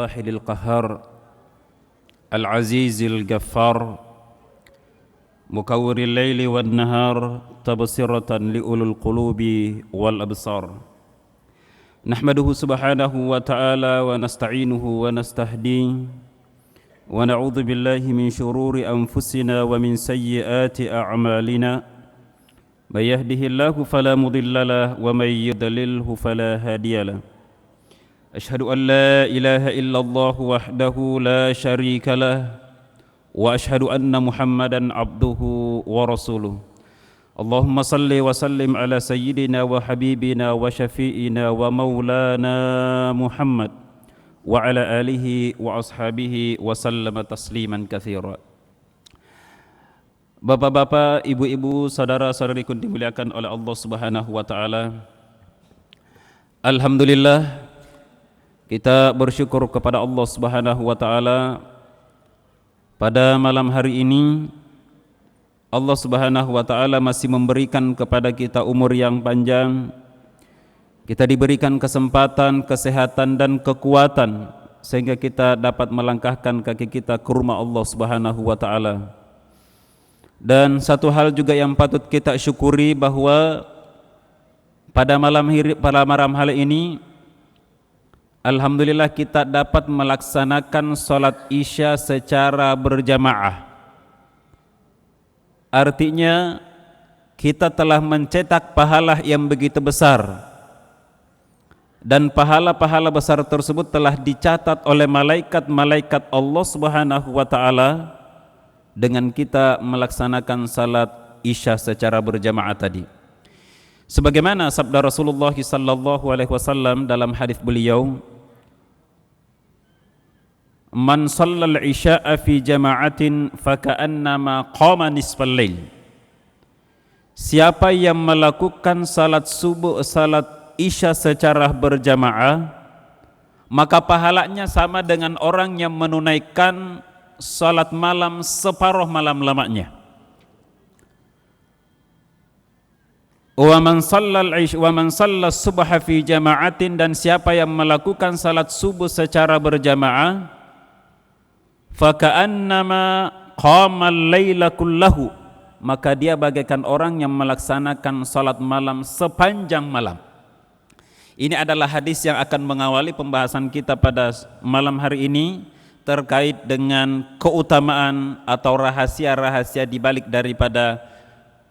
الواحد القهار العزيز الغفار مكور الليل والنهار تبصرة لأولي القلوب والأبصار نحمده سبحانه وتعالى ونستعينه ونستهديه ونعوذ بالله من شرور أنفسنا ومن سيئات أعمالنا من يهده الله فلا مضل له ومن يضلله فلا هادي له أشهد أن لا إله إلا الله وحده لا شريك له وأشهد أن محمدا عبده ورسوله اللهم صل وسلم على سيدنا وحبيبنا وشفيئنا ومولانا محمد وعلى آله وأصحابه وسلم تسليما كثيرا. Bapak-bapak, ibu-ibu, saudara-saudariku dimuliakan oleh Allah Subhanahu wa taala. Alhamdulillah, kita bersyukur kepada Allah Subhanahu wa taala pada malam hari ini Allah Subhanahu wa taala masih memberikan kepada kita umur yang panjang. Kita diberikan kesempatan, kesehatan dan kekuatan sehingga kita dapat melangkahkan kaki kita ke rumah Allah Subhanahu wa taala. Dan satu hal juga yang patut kita syukuri bahwa pada malam hari ini alhamdulillah kita dapat melaksanakan salat Isya secara berjamaah. Artinya kita telah mencetak pahala yang begitu besar, dan pahala-pahala besar tersebut telah dicatat oleh malaikat-malaikat Allah Subhanahu wa taala dengan kita melaksanakan salat Isya secara berjamaah tadi. Sebagaimana sabda Rasulullah sallallahu alaihi wasallam dalam hadis beliau, "Man shallal isya'a fi jama'atin faka'annama qama nisfal lail." Siapa yang melakukan salat Isya secara berjamaah, maka pahalanya sama dengan orang yang menunaikan salat malam separuh malam lamanya. Wa man shalla subha fi jama'atin, dan siapa yang melakukan salat subuh secara berjamaah, faka'annama qama al-laila kullahu, maka dia bagaikan orang yang melaksanakan salat malam sepanjang malam. Ini adalah hadis yang akan mengawali pembahasan kita pada malam hari ini terkait dengan keutamaan atau rahasia-rahasia di balik daripada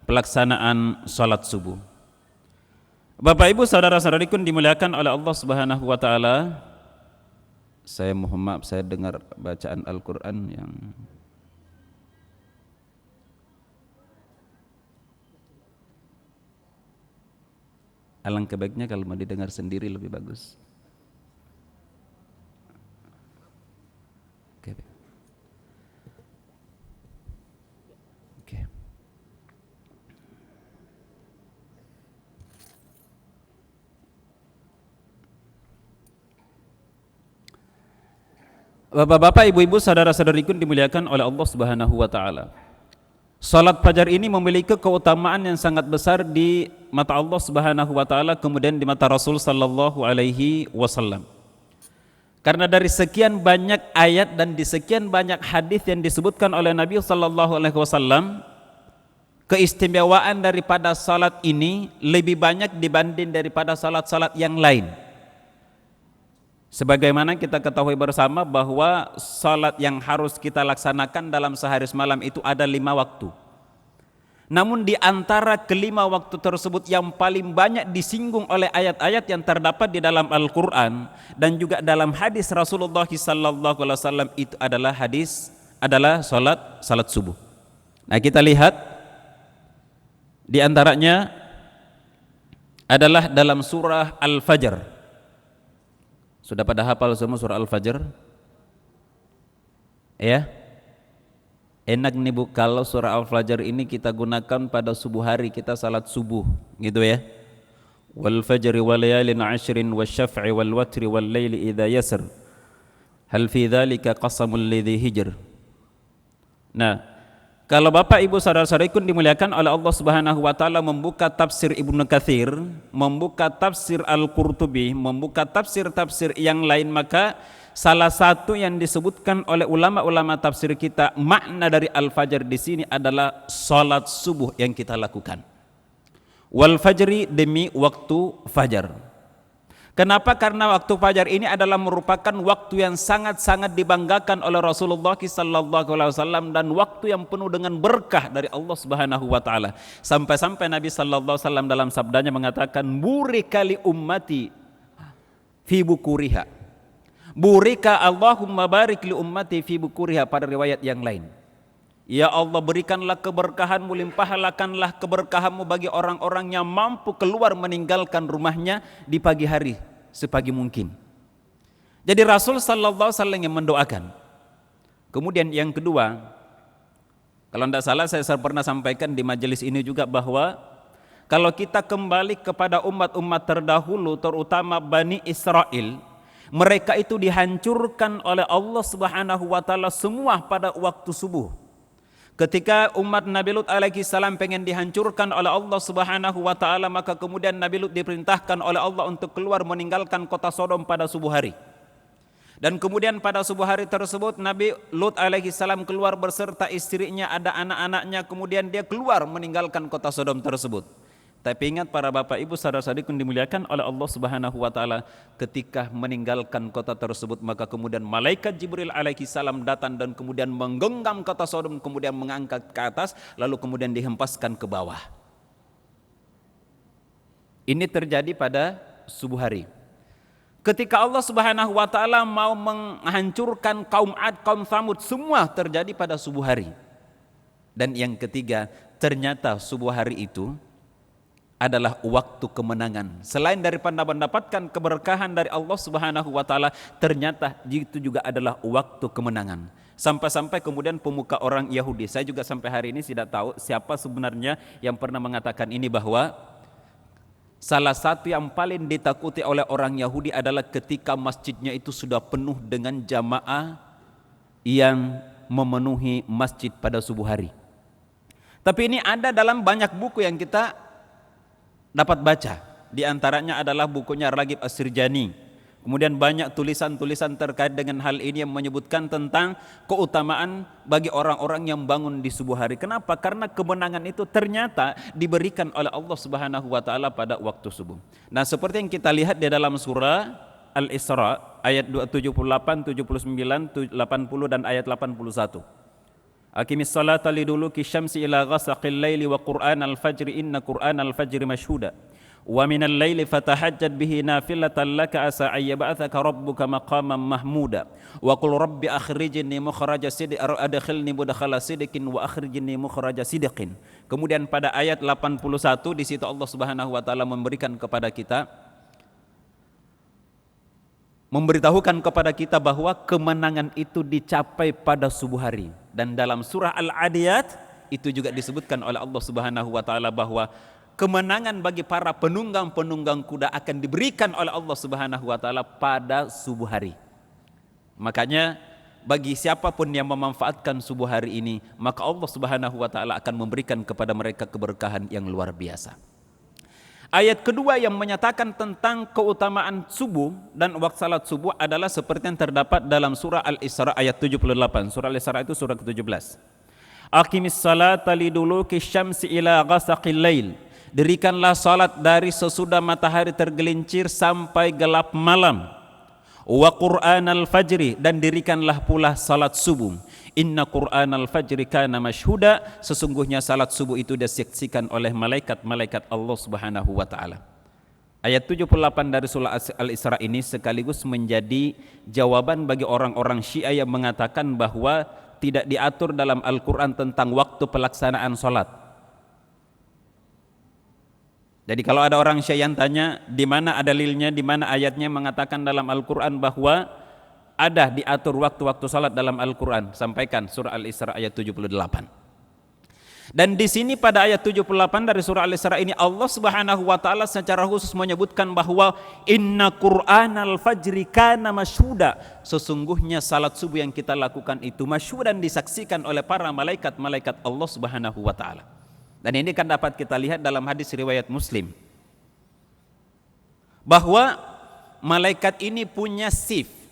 pelaksanaan salat subuh. Bapak Ibu, saudara-saudariku dimuliakan oleh Allah Subhanahu wa taala. Saya mohon maaf, saya dengar bacaan Al-Qur'an yang alangkah baiknya kalau mau didengar sendiri lebih bagus. Bapak-bapak, ibu-ibu, saudara-saudariku dimuliakan oleh Allah Subhanahu wa taala. Salat fajar ini memiliki keutamaan yang sangat besar di mata Allah Subhanahu wa taala, kemudian di mata Rasul sallallahu alaihi wasallam. Karena dari sekian banyak ayat dan di sekian banyak hadis yang disebutkan oleh Nabi sallallahu alaihi wasallam, keistimewaan daripada salat ini lebih banyak dibanding daripada salat-salat yang lain. Sebagaimana kita ketahui bersama bahwa salat yang harus kita laksanakan dalam sehari semalam itu ada 5 waktu. Namun di antara kelima waktu tersebut yang paling banyak disinggung oleh ayat-ayat yang terdapat di dalam Al-Quran dan juga dalam hadis Rasulullah sallallahu alaihi wasallam itu adalah salat subuh. Nah, kita lihat di antaranya adalah dalam surah Al-Fajr. Sudah pada hafal semua surah Al-Fajr? Ya? Enak nih Bu kalau surah Al-Fajr ini kita gunakan pada subuh hari, kita salat subuh, gitu ya. Wal fajri wal layalin 'ashrin wasyaf'i wal watri wal laili idza yasr. Hal fi dzalika qasamul lidzi hijr. Nah, Kalau Bapak Ibu saudara-saudariku dimuliakan oleh Allah Subhanahu wa taala, membuka tafsir Ibnu Katsir, membuka tafsir Al-Qurtubi, membuka tafsir-tafsir yang lain, maka salah satu yang disebutkan oleh ulama-ulama tafsir kita, makna dari al-fajr di sini adalah salat subuh yang kita lakukan. Wal fajri, demi waktu fajar. Kenapa? Karena waktu fajar ini adalah merupakan waktu yang sangat-sangat dibanggakan oleh Rasulullah SAW, dan waktu yang penuh dengan berkah dari Allah Subhanahu wa taala. Sampai-sampai Nabi SAW dalam sabdanya mengatakan, burika li ummati fi bukuriha. Burika Allahumma barik li ummati fi bukuriha, pada riwayat yang lain. Ya Allah, berikanlah keberkahanmu, limpahkanlah keberkahanmu bagi orang-orang yang mampu keluar meninggalkan rumahnya di pagi hari sepagi mungkin. Jadi Rasul sallallahu alaihi wasallam yang mendoakan. Kemudian yang kedua, kalau tidak salah saya pernah sampaikan di majelis ini juga, bahwa kalau kita kembali kepada umat-umat terdahulu, terutama Bani Israel, mereka itu dihancurkan oleh Allah Subhanahu wa taala semua pada waktu subuh. Ketika umat Nabi Lut alaihi salam pengen dihancurkan oleh Allah Subhanahu wa taala, maka kemudian Nabi Lut diperintahkan oleh Allah untuk keluar meninggalkan kota Sodom pada subuh hari. Dan kemudian pada subuh hari tersebut Nabi Lut alaihi salam keluar beserta istrinya, ada anak-anaknya, kemudian dia keluar meninggalkan kota Sodom tersebut. Tapi ingat para bapak ibu saudara-saudari yang dimuliakan oleh Allah Subhanahu wa taala, ketika meninggalkan kota tersebut, maka kemudian malaikat Jibril alaihi salam datang dan kemudian menggenggam kota Sodom, kemudian mengangkat ke atas, lalu kemudian dihempaskan ke bawah. Ini terjadi pada subuh hari. Ketika Allah Subhanahu wa taala mau menghancurkan kaum Ad, kaum Tsamud, semua terjadi pada subuh hari. Dan yang ketiga, ternyata subuh hari itu adalah waktu kemenangan. Selain daripada mendapatkan keberkahan dari Allah Subhanahu wa taala, ternyata itu juga adalah waktu kemenangan. Sampai-sampai kemudian pemuka orang Yahudi, saya juga sampai hari ini tidak tahu siapa sebenarnya yang pernah mengatakan ini, bahwa salah satu yang paling ditakuti oleh orang Yahudi adalah ketika masjidnya itu sudah penuh dengan jamaah yang memenuhi masjid pada subuh hari. Tapi ini ada dalam banyak buku yang kita dapat baca. Di antaranya adalah bukunya Raghib As-Sirjani. Kemudian banyak tulisan-tulisan terkait dengan hal ini yang menyebutkan tentang keutamaan bagi orang-orang yang bangun di subuh hari. Kenapa? Karena kemenangan itu ternyata diberikan oleh Allah Subhanahu wa taala pada waktu subuh. Nah, seperti yang kita lihat di dalam surah Al-Isra ayat 78, 79, 80 dan ayat 81. Aqimis salata liduluki syamsi ila ghasaqil laili wa qur'anal fajri inna qur'anal fajri mashhuda wa minal laili fatahajjad bihi nafilatan laka asa ayyab'athaka rabbuka maqaman mahmuda wa qul rabbi akhrijni mukhraja sidqin adkhilni mudkhala sidqin wa akhrijni mukhraja sidqin. Kemudian pada ayat 81 di situ Allah Subhanahu wa taala memberikan kepada kita, memberitahukan kepada kita bahwa kemenangan itu dicapai pada subuh hari. Dan dalam surah Al-Adiyat itu juga disebutkan oleh Allah Subhanahu wa taala bahwa kemenangan bagi para penunggang-penunggang kuda akan diberikan oleh Allah Subhanahu wa taala pada subuh hari. Makanya bagi siapapun yang memanfaatkan subuh hari ini, maka Allah Subhanahu wa taala akan memberikan kepada mereka keberkahan yang luar biasa. Ayat kedua yang menyatakan tentang keutamaan subuh dan waktu salat subuh adalah seperti yang terdapat dalam surah Al-Isra ayat 78. Surah Al-Isra itu surah ke-17. Aqimis salata liduluki syamsi ila ghasaqil lail. Dirikanlah salat dari sesudah matahari tergelincir sampai gelap malam. Wa qur'anal fajri, dan dirikanlah pula salat subuh. Inna qur'anal fajri kana mashhuda, sesungguhnya salat subuh itu disaksikan oleh malaikat-malaikat Allah Subhanahu wa taala. Ayat 78 dari surah Al-Isra ini sekaligus menjadi jawaban bagi orang-orang Syiah yang mengatakan bahwa tidak diatur dalam Al-Qur'an tentang waktu pelaksanaan salat. Jadi kalau ada orang Syiah yang tanya di mana dalilnya, di mana ayatnya mengatakan dalam Al-Qur'an bahwa ada diatur waktu-waktu salat dalam Al-Quran, sampaikan surah Al-Isra ayat 78. Dan di sini pada ayat 78 dari surah Al-Isra ini Allah Subhanahu wa taala secara khusus menyebutkan bahwa inna Qur'anal fajri kana masyhuda, sesungguhnya salat subuh yang kita lakukan itu masyhudan, disaksikan oleh para malaikat-malaikat Allah Subhanahu wa taala. Dan ini kan dapat kita lihat dalam hadis riwayat Muslim bahwa malaikat ini punya shift.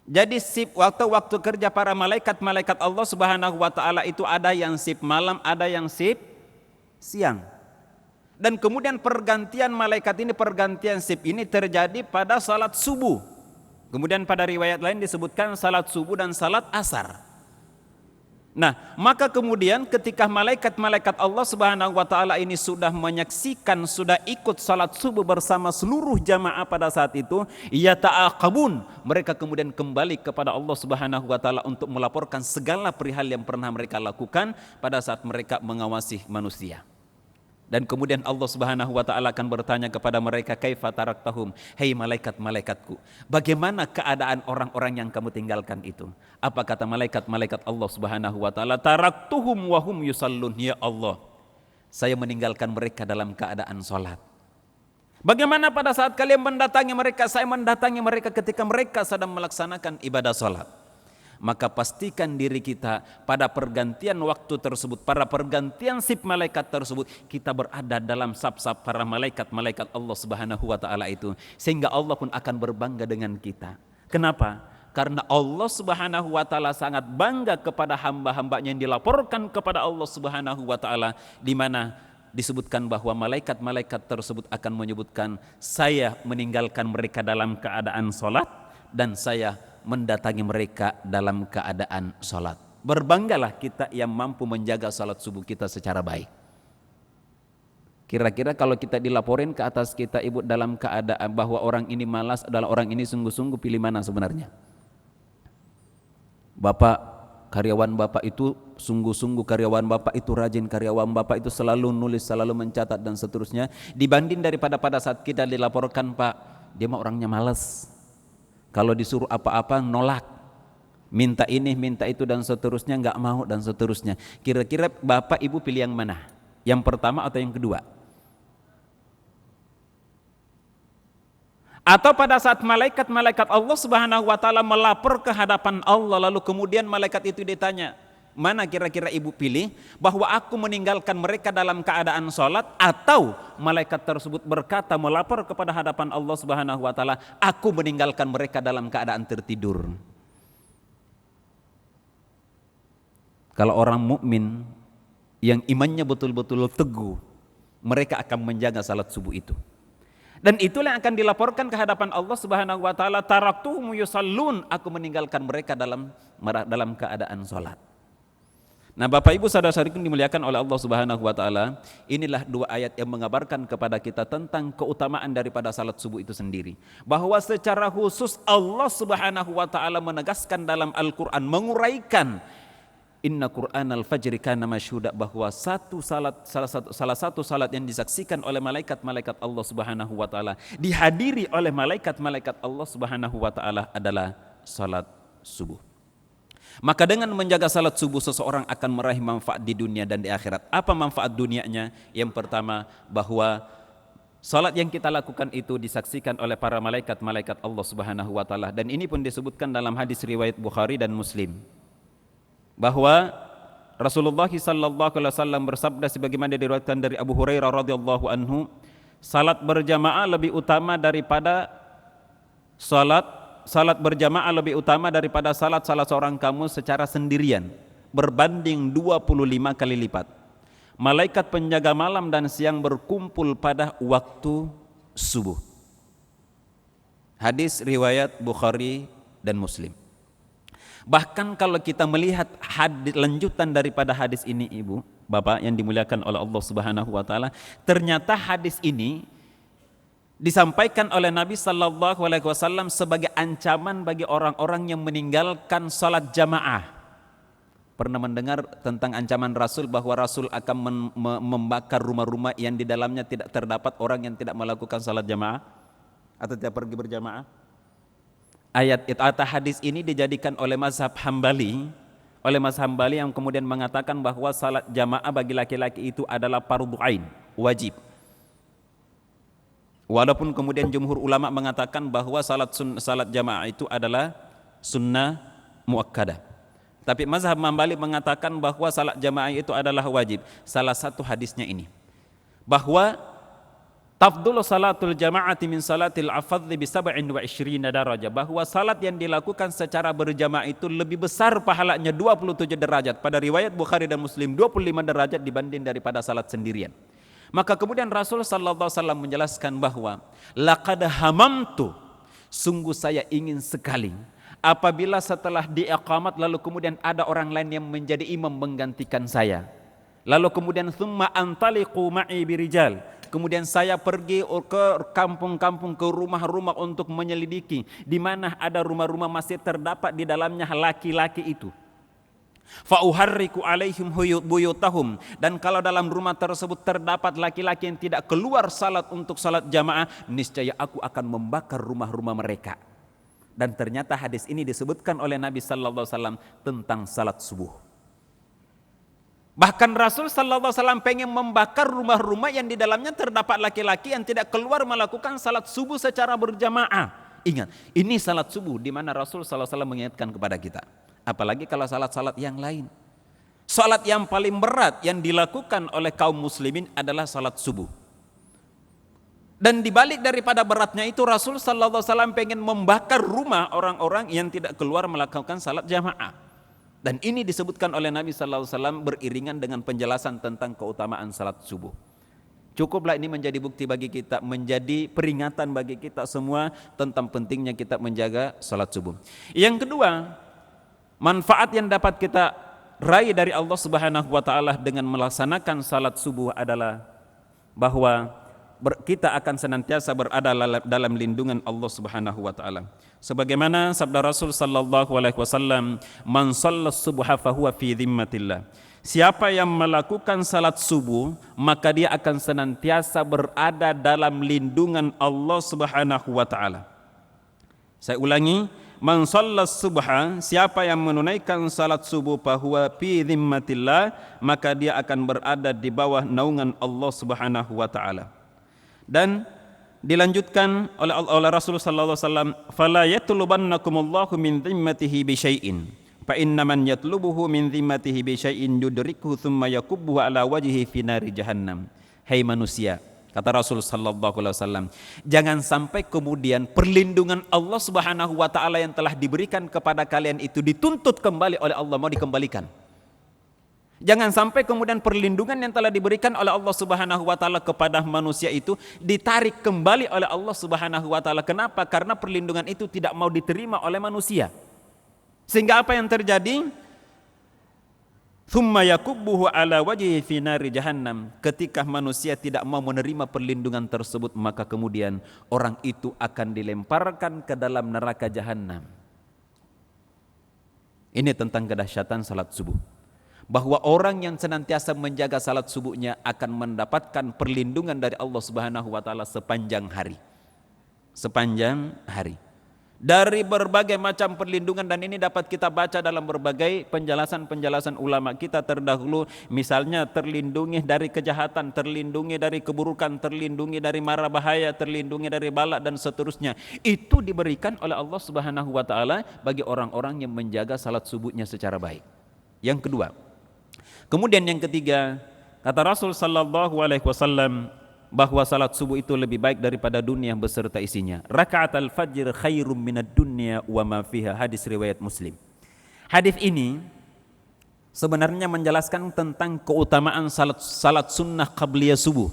Jadi shift waktu kerja para malaikat Allah Subhanahu wa taala itu ada yang shift malam, ada yang shift siang. Dan kemudian pergantian malaikat ini, pergantian shift ini terjadi pada salat subuh. Kemudian pada riwayat lain disebutkan salat subuh dan salat asar. Nah, maka kemudian ketika malaikat-malaikat Allah Subhanahu wa taala ini sudah menyaksikan, sudah ikut salat subuh bersama seluruh jamaah pada saat itu, yata'aqabun, mereka kemudian kembali kepada Allah Subhanahu wa taala untuk melaporkan segala perihal yang pernah mereka lakukan pada saat mereka mengawasi manusia. Dan kemudian Allah Subhanahu wa taala akan bertanya kepada mereka, kaifa taraktahum, hei malaikat-malaikatku, bagaimana keadaan orang-orang yang kamu tinggalkan itu? Apa kata malaikat-malaikat Allah Subhanahu wa taala? Taraktuhum wa hum yusallun, ya Allah, saya meninggalkan mereka dalam keadaan salat. Bagaimana pada saat kalian mendatangi mereka? Saya mendatangi mereka ketika mereka sedang melaksanakan ibadah salat. Maka pastikan diri kita pada pergantian waktu tersebut, pada pergantian shift malaikat tersebut, kita berada dalam saf-saf para malaikat-malaikat Allah Subhanahu wa taala itu, sehingga Allah pun akan berbangga dengan kita. Kenapa? Karena Allah Subhanahu wa taala sangat bangga kepada hamba-hambanya yang dilaporkan kepada Allah Subhanahu wa taala, di mana disebutkan bahwa malaikat-malaikat tersebut akan menyebutkan, saya meninggalkan mereka dalam keadaan salat dan saya mendatangi mereka dalam keadaan salat. Berbanggalah kita yang mampu menjaga salat subuh kita secara baik. Kira-kira kalau kita dilaporin ke atas kita, ibu, dalam keadaan bahwa orang ini malas adalah orang ini sungguh-sungguh, pilih mana sebenarnya? Bapak, karyawan bapak itu sungguh-sungguh, karyawan bapak itu rajin, karyawan bapak itu selalu nulis, selalu mencatat dan seterusnya, dibanding daripada pada saat kita dilaporkan, Pak, dia mah orangnya malas. Kalau disuruh apa-apa nolak, minta ini, minta itu dan seterusnya, nggak mau dan seterusnya. Kira-kira bapak ibu pilih yang mana? Yang pertama atau yang kedua? Atau pada saat malaikat-malaikat Allah Subhanahu wa taala melapor ke hadapan Allah, lalu kemudian malaikat itu ditanya, mana kira-kira ibu pilih, bahwa aku meninggalkan mereka dalam keadaan sholat, atau malaikat tersebut berkata melapor kepada hadapan Allah Subhanahu wa taala, aku meninggalkan mereka dalam keadaan tertidur. Kalau orang mukmin yang imannya betul-betul teguh, mereka akan menjaga salat subuh itu. Dan itulah yang akan dilaporkan ke hadapan Allah Subhanahu wa taala, taraktuhum yusallun, aku meninggalkan mereka dalam keadaan salat. Nah, Bapak Ibu saudara-saudariku dimuliakan oleh Allah Subhanahu wa taala, inilah dua ayat yang mengabarkan kepada kita tentang keutamaan daripada salat subuh itu sendiri. Bahwa secara khusus Allah Subhanahu wa taala menegaskan dalam Al-Qur'an, menguraikan inna Qur'anal fajri kana masyhuda, bahwa salah satu salat yang disaksikan oleh malaikat-malaikat Allah Subhanahu wa taala, dihadiri oleh malaikat-malaikat Allah Subhanahu wa taala adalah salat subuh. Maka dengan menjaga salat subuh seseorang akan meraih manfaat di dunia dan di akhirat. Apa manfaat dunianya? Yang pertama, bahwa salat yang kita lakukan itu disaksikan oleh para malaikat-malaikat Allah Subhanahu wa taala, dan ini pun disebutkan dalam hadis riwayat Bukhari dan Muslim, bahwa Rasulullah sallallahu alaihi wasallam bersabda sebagaimana diriwayatkan dari Abu Hurairah radhiyallahu anhu, salat berjamaah lebih utama daripada salat berjamaah lebih utama daripada salat salah seorang kamu secara sendirian, berbanding 25 kali lipat. Malaikat penjaga malam dan siang berkumpul pada waktu subuh. Hadis riwayat Bukhari dan Muslim. Bahkan kalau kita melihat lanjutan daripada hadis ini, ibu, bapak yang dimuliakan oleh Allah Subhanahu wa taala, ternyata hadis ini disampaikan oleh Nabi sallallahu alaihi wasallam sebagai ancaman bagi orang-orang yang meninggalkan salat jamaah. Pernah mendengar tentang ancaman Rasul bahwa Rasul akan membakar rumah-rumah yang di dalamnya tidak terdapat orang yang tidak melakukan salat jamaah atau tidak pergi berjamaah? Ayat itu atau hadis ini dijadikan oleh mazhab Hambali, oleh mazhab Hambali yang kemudian mengatakan bahwa salat jamaah bagi laki-laki itu adalah fardhu ain, wajib. Walaupun kemudian jumhur ulama mengatakan bahwa salat jamaah itu adalah sunnah muakkadah. Tapi mazhab Hambali mengatakan bahwa salat jamaah itu adalah wajib. Salah satu hadisnya ini, bahwa tafdulu salatul jama'ati min salatil afadhi bi 27 darajah, bahwa salat yang dilakukan secara berjamaah itu lebih besar pahalanya 27 derajat. Pada riwayat Bukhari dan Muslim 25 derajat dibanding daripada salat sendirian. Maka kemudian Rasul sallallahu alaihi wasallam menjelaskan bahwa laqad hamamtu, sungguh saya ingin sekali apabila setelah diiqamat lalu kemudian ada orang lain yang menjadi imam menggantikan saya. Lalu kemudian thumma antaliqu ma'i birijal, kemudian saya pergi ke kampung-kampung, ke rumah-rumah untuk menyelidiki di mana ada rumah-rumah masih terdapat di dalamnya laki-laki itu. Fa uharriku alaihim buyutahum, dan kalau dalam rumah tersebut terdapat laki-laki yang tidak keluar salat untuk salat jamaah, niscaya aku akan membakar rumah-rumah mereka. Dan ternyata hadis ini disebutkan oleh Nabi sallallahu alaihi wasallam tentang salat subuh. Bahkan Rasul sallallahu alaihi wasallam pengen membakar rumah-rumah yang di dalamnya terdapat laki-laki yang tidak keluar melakukan salat subuh secara berjamaah. Ingat, ini salat subuh di mana Rasul sallallahu alaihi wasallam mengingatkan kepada kita. Apalagi kalau salat-salat yang lain. Salat yang paling berat yang dilakukan oleh kaum muslimin adalah salat subuh. Dan dibalik daripada beratnya itu, Rasul sallallahu alaihi wasallam pengen membakar rumah orang-orang yang tidak keluar melakukan salat jamaah. Dan ini disebutkan oleh Nabi sallallahu alaihi wasallam beriringan dengan penjelasan tentang keutamaan salat subuh. Cukuplah ini menjadi bukti bagi kita, menjadi peringatan bagi kita semua tentang pentingnya kita menjaga salat subuh. Yang kedua, manfaat yang dapat kita raih dari Allah Subhanahu wa taala dengan melaksanakan salat subuh adalah bahwa kita akan senantiasa berada dalam lindungan Allah Subhanahu wa taala. Sebagaimana sabda Rasul sallallahu alaihi wasallam, "Man shallas subha fahuwa fi dhimmatillah." Siapa yang melakukan salat subuh, maka dia akan senantiasa berada dalam lindungan Allah Subhanahu wa taala. Saya ulangi, man shallas subha, siapa yang menunaikan salat subuh fahuwa fi dhimmatillah, maka dia akan berada di bawah naungan Allah Subhanahu wa taala. Dan dilanjutkan oleh Rasulullah sallallahu alaihi wasallam, fala yatlubannakumullahu min dhimmatihi bi syai'in fa inna man yatlubuhu min dhimmatihi bi syai'in yudrikuhu thumma yakubbuhu ala wajhihi fi nari jahannam. Hai manusia, kata Rasul sallallahu alaihi wasallam, jangan sampai kemudian perlindungan Allah Subhanahu wa taala yang telah diberikan kepada kalian itu dituntut kembali oleh Allah, mau dikembalikan. Jangan sampai kemudian perlindungan yang telah diberikan oleh Allah Subhanahu wa taala kepada manusia itu ditarik kembali oleh Allah Subhanahu wa taala. Kenapa? Karena perlindungan itu tidak mau diterima oleh manusia. Sehingga apa yang terjadi? Thumma yakubbuhu ala wajhihi fi nari jahannam. Ketika manusia tidak mau menerima perlindungan tersebut, maka kemudian orang itu akan dilemparkan ke dalam neraka jahannam. Ini tentang kedahsyatan salat subuh. Bahwa orang yang senantiasa menjaga salat subuhnya akan mendapatkan perlindungan dari Allah Subhanahu wa taala sepanjang hari. Sepanjang hari. Dari berbagai macam perlindungan, dan ini dapat kita baca dalam berbagai penjelasan-penjelasan ulama kita terdahulu. Misalnya terlindungi dari kejahatan, terlindungi dari keburukan, terlindungi dari mara bahaya, terlindungi dari bala dan seterusnya. Itu diberikan oleh Allah Subhanahu wa taala bagi orang-orang yang menjaga salat subuhnya secara baik. Yang kedua, kemudian yang ketiga, kata Rasul sallallahu alaihi wasallam bahwa salat subuh itu lebih baik daripada dunia beserta isinya. Raka'atul fajr khairum minad dunya wa ma fiha, hadis riwayat Muslim. Hadis ini sebenarnya menjelaskan tentang keutamaan salat sunnah qabliyah subuh.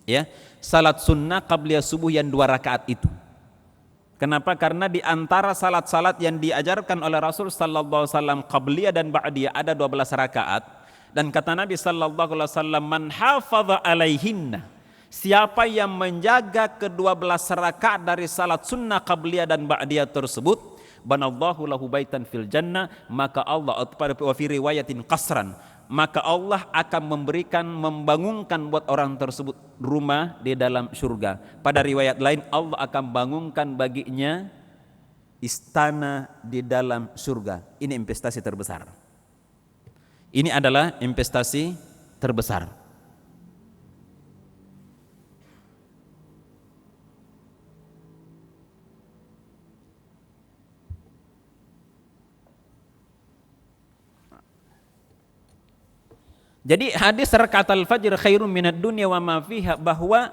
Ya, salat sunnah qabliyah subuh yang 2 rakaat itu. Kenapa? Karena di antara salat-salat yang diajarkan oleh Rasul sallallahu alaihi wasallam qabliyah dan ba'diyah ada 12 rakaat. Dan kata Nabi sallallahu alaihi wasallam, man hafadha alaihinna, siapa yang menjaga ke-12 rakaat dari salat sunnah qabliyah dan ba'diyah tersebut, banallahu lahu baitan fil jannah, maka Allah, pada wa fi riwayatin qasran, maka Allah akan membangunkan buat orang tersebut rumah di dalam surga. Pada riwayat lain, Allah akan bangunkan baginya istana di dalam surga. Ini investasi terbesar. Ini adalah investasi terbesar. Jadi hadis rakaatul fajr khairum minad dunya wa ma fiha, bahwa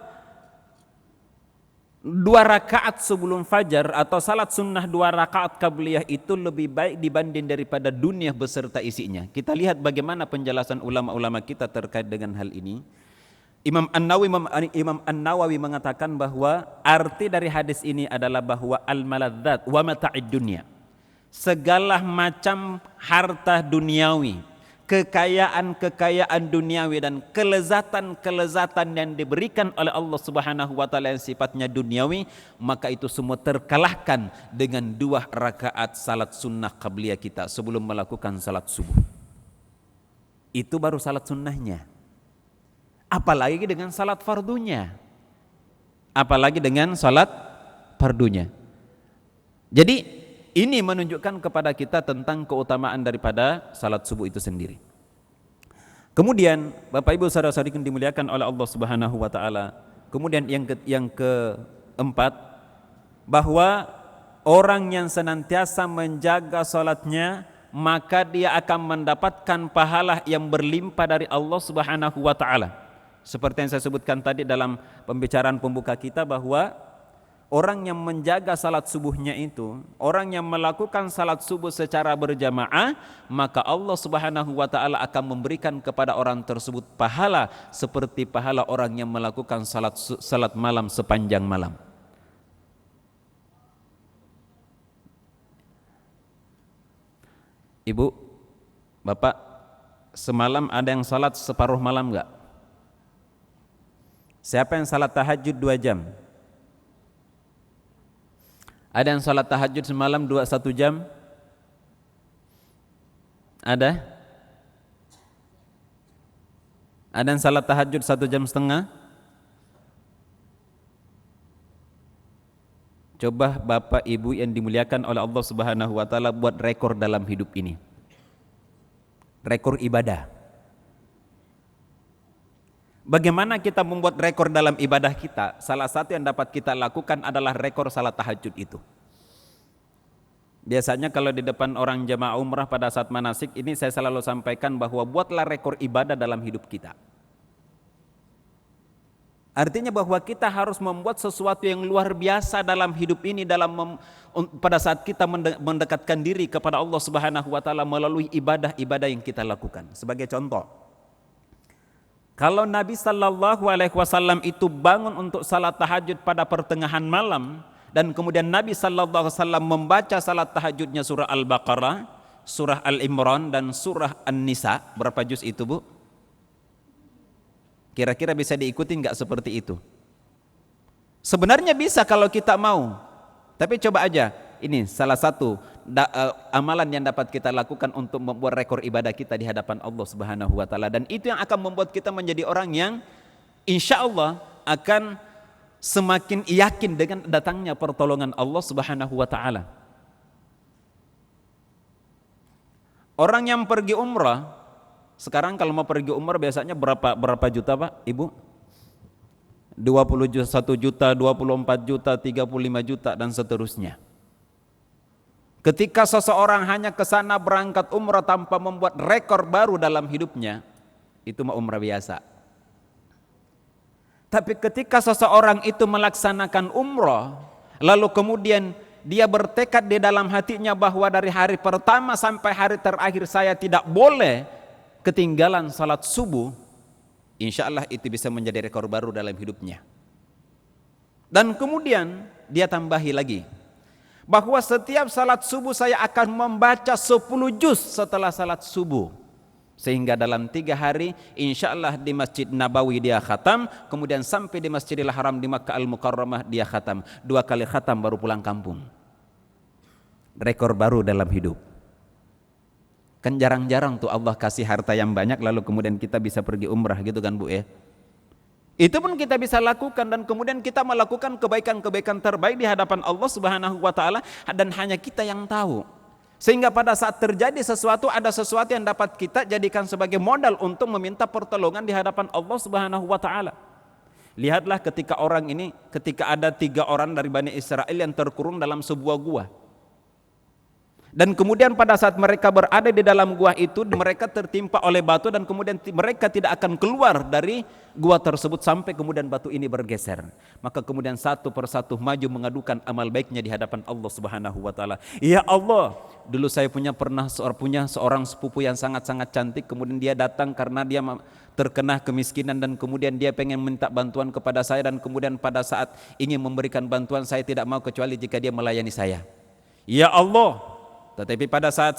2 rakaat sebelum fajar atau salat sunnah 2 rakaat qabliyah itu lebih baik dibanding daripada dunia beserta isinya. Kita lihat bagaimana penjelasan ulama-ulama kita terkait dengan hal ini. Imam An-Nawawi mengatakan bahwa arti dari hadis ini adalah bahwa al-maladzat wa mata'id dunya, segala macam harta duniawi, kekayaan duniawi dan kelezatan yang diberikan oleh Allah Subhanahu wa taala yang sifatnya duniawi, maka itu semua terkalahkan dengan 2 rakaat salat sunnah qabliyah kita sebelum melakukan salat subuh. Itu baru salat sunnahnya. Apalagi dengan salat fardunya. Jadi ini menunjukkan kepada kita tentang keutamaan daripada salat subuh itu sendiri. Kemudian Bapak Ibu saudara-saudari yang dimuliakan oleh Allah Subhanahu wa taala, kemudian yang keempat, bahwa orang yang senantiasa menjaga salatnya maka dia akan mendapatkan pahala yang berlimpah dari Allah Subhanahu wa taala. Seperti yang saya sebutkan tadi dalam pembicaraan pembuka kita, bahwa orang yang menjaga salat subuhnya itu, orang yang melakukan salat subuh secara berjamaah, maka Allah Subhanahu wa taala akan memberikan kepada orang tersebut pahala seperti pahala orang yang melakukan salat malam sepanjang malam. Ibu, Bapak, semalam ada yang salat separuh malam enggak? Siapa yang salat tahajud 2 jam? Ada yang salat tahajud semalam 1 jam? Ada? Ada yang salat tahajud 1,5 jam? Coba Bapak Ibu yang dimuliakan oleh Allah Subhanahu wa taala buat rekor dalam hidup ini. Rekor ibadah. Bagaimana kita membuat rekor dalam ibadah kita? Salah satu yang dapat kita lakukan adalah rekor salat tahajud itu. Biasanya kalau di depan orang jamaah umrah pada saat manasik ini saya selalu sampaikan bahwa buatlah rekor ibadah dalam hidup kita. Artinya bahwa kita harus membuat sesuatu yang luar biasa dalam hidup ini, pada saat kita mendekatkan diri kepada Allah Subhanahu wa taala melalui ibadah-ibadah yang kita lakukan. Sebagai contoh, kalau Nabi Sallallahu Alaihi Wasallam itu bangun untuk salat tahajud pada pertengahan malam, dan kemudian Nabi Sallallahu Alaihi Wasallam membaca salat tahajudnya surah Al-Baqarah, surah Al-Imran dan surah An-Nisa, berapa juz itu Bu? Kira-kira bisa diikuti nggak seperti itu? Sebenarnya bisa kalau kita mau, tapi coba aja, ini salah satu amalan yang dapat kita lakukan untuk membuat rekor ibadah kita di hadapan Allah Subhanahu wa taala, dan itu yang akan membuat kita menjadi orang yang insya Allah akan semakin yakin dengan datangnya pertolongan Allah Subhanahu wa taala. Orang yang pergi umrah sekarang kalau mau pergi umrah biasanya berapa juta Pak Ibu? 21 juta, 24 juta, 35 juta dan seterusnya. Ketika seseorang hanya ke sana berangkat umrah tanpa membuat rekor baru dalam hidupnya, itu mah umrah biasa. Tapi ketika seseorang itu melaksanakan umrah, lalu kemudian dia bertekad di dalam hatinya bahwa dari hari pertama sampai hari terakhir saya tidak boleh ketinggalan salat subuh, insya Allah itu bisa menjadi rekor baru dalam hidupnya. Dan kemudian dia tambahi lagi, bahwa setiap salat subuh saya akan membaca 10 juz setelah salat subuh. Sehingga dalam 3 hari insya Allah di Masjid Nabawi dia khatam, kemudian sampai di Masjidil Haram di Makkah Al-Mukarramah dia khatam. 2 kali khatam baru pulang kampung. Rekor baru dalam hidup. Kan jarang-jarang tuh Allah kasih harta yang banyak lalu kemudian kita bisa pergi umrah gitu kan Bu ya. Itu pun kita bisa lakukan, dan kemudian kita melakukan kebaikan-kebaikan terbaik di hadapan Allah Subhanahu wa taala, dan hanya kita yang tahu. Sehingga pada saat terjadi sesuatu, ada sesuatu yang dapat kita jadikan sebagai modal untuk meminta pertolongan di hadapan Allah Subhanahu wa taala. Lihatlah ketika ada 3 orang dari Bani Israel yang terkurung dalam sebuah gua. Dan kemudian pada saat mereka berada di dalam gua itu, mereka tertimpa oleh batu dan kemudian mereka tidak akan keluar dari gua tersebut sampai kemudian batu ini bergeser. Maka kemudian satu persatu maju mengadukan amal baiknya di hadapan Allah Subhanahu wa taala. Ya Allah, dulu saya punya seorang sepupu yang sangat-sangat cantik, kemudian dia datang karena dia terkena kemiskinan dan kemudian dia pengen minta bantuan kepada saya, dan kemudian pada saat ingin memberikan bantuan saya tidak mau kecuali jika dia melayani saya. Ya Allah, tetapi pada saat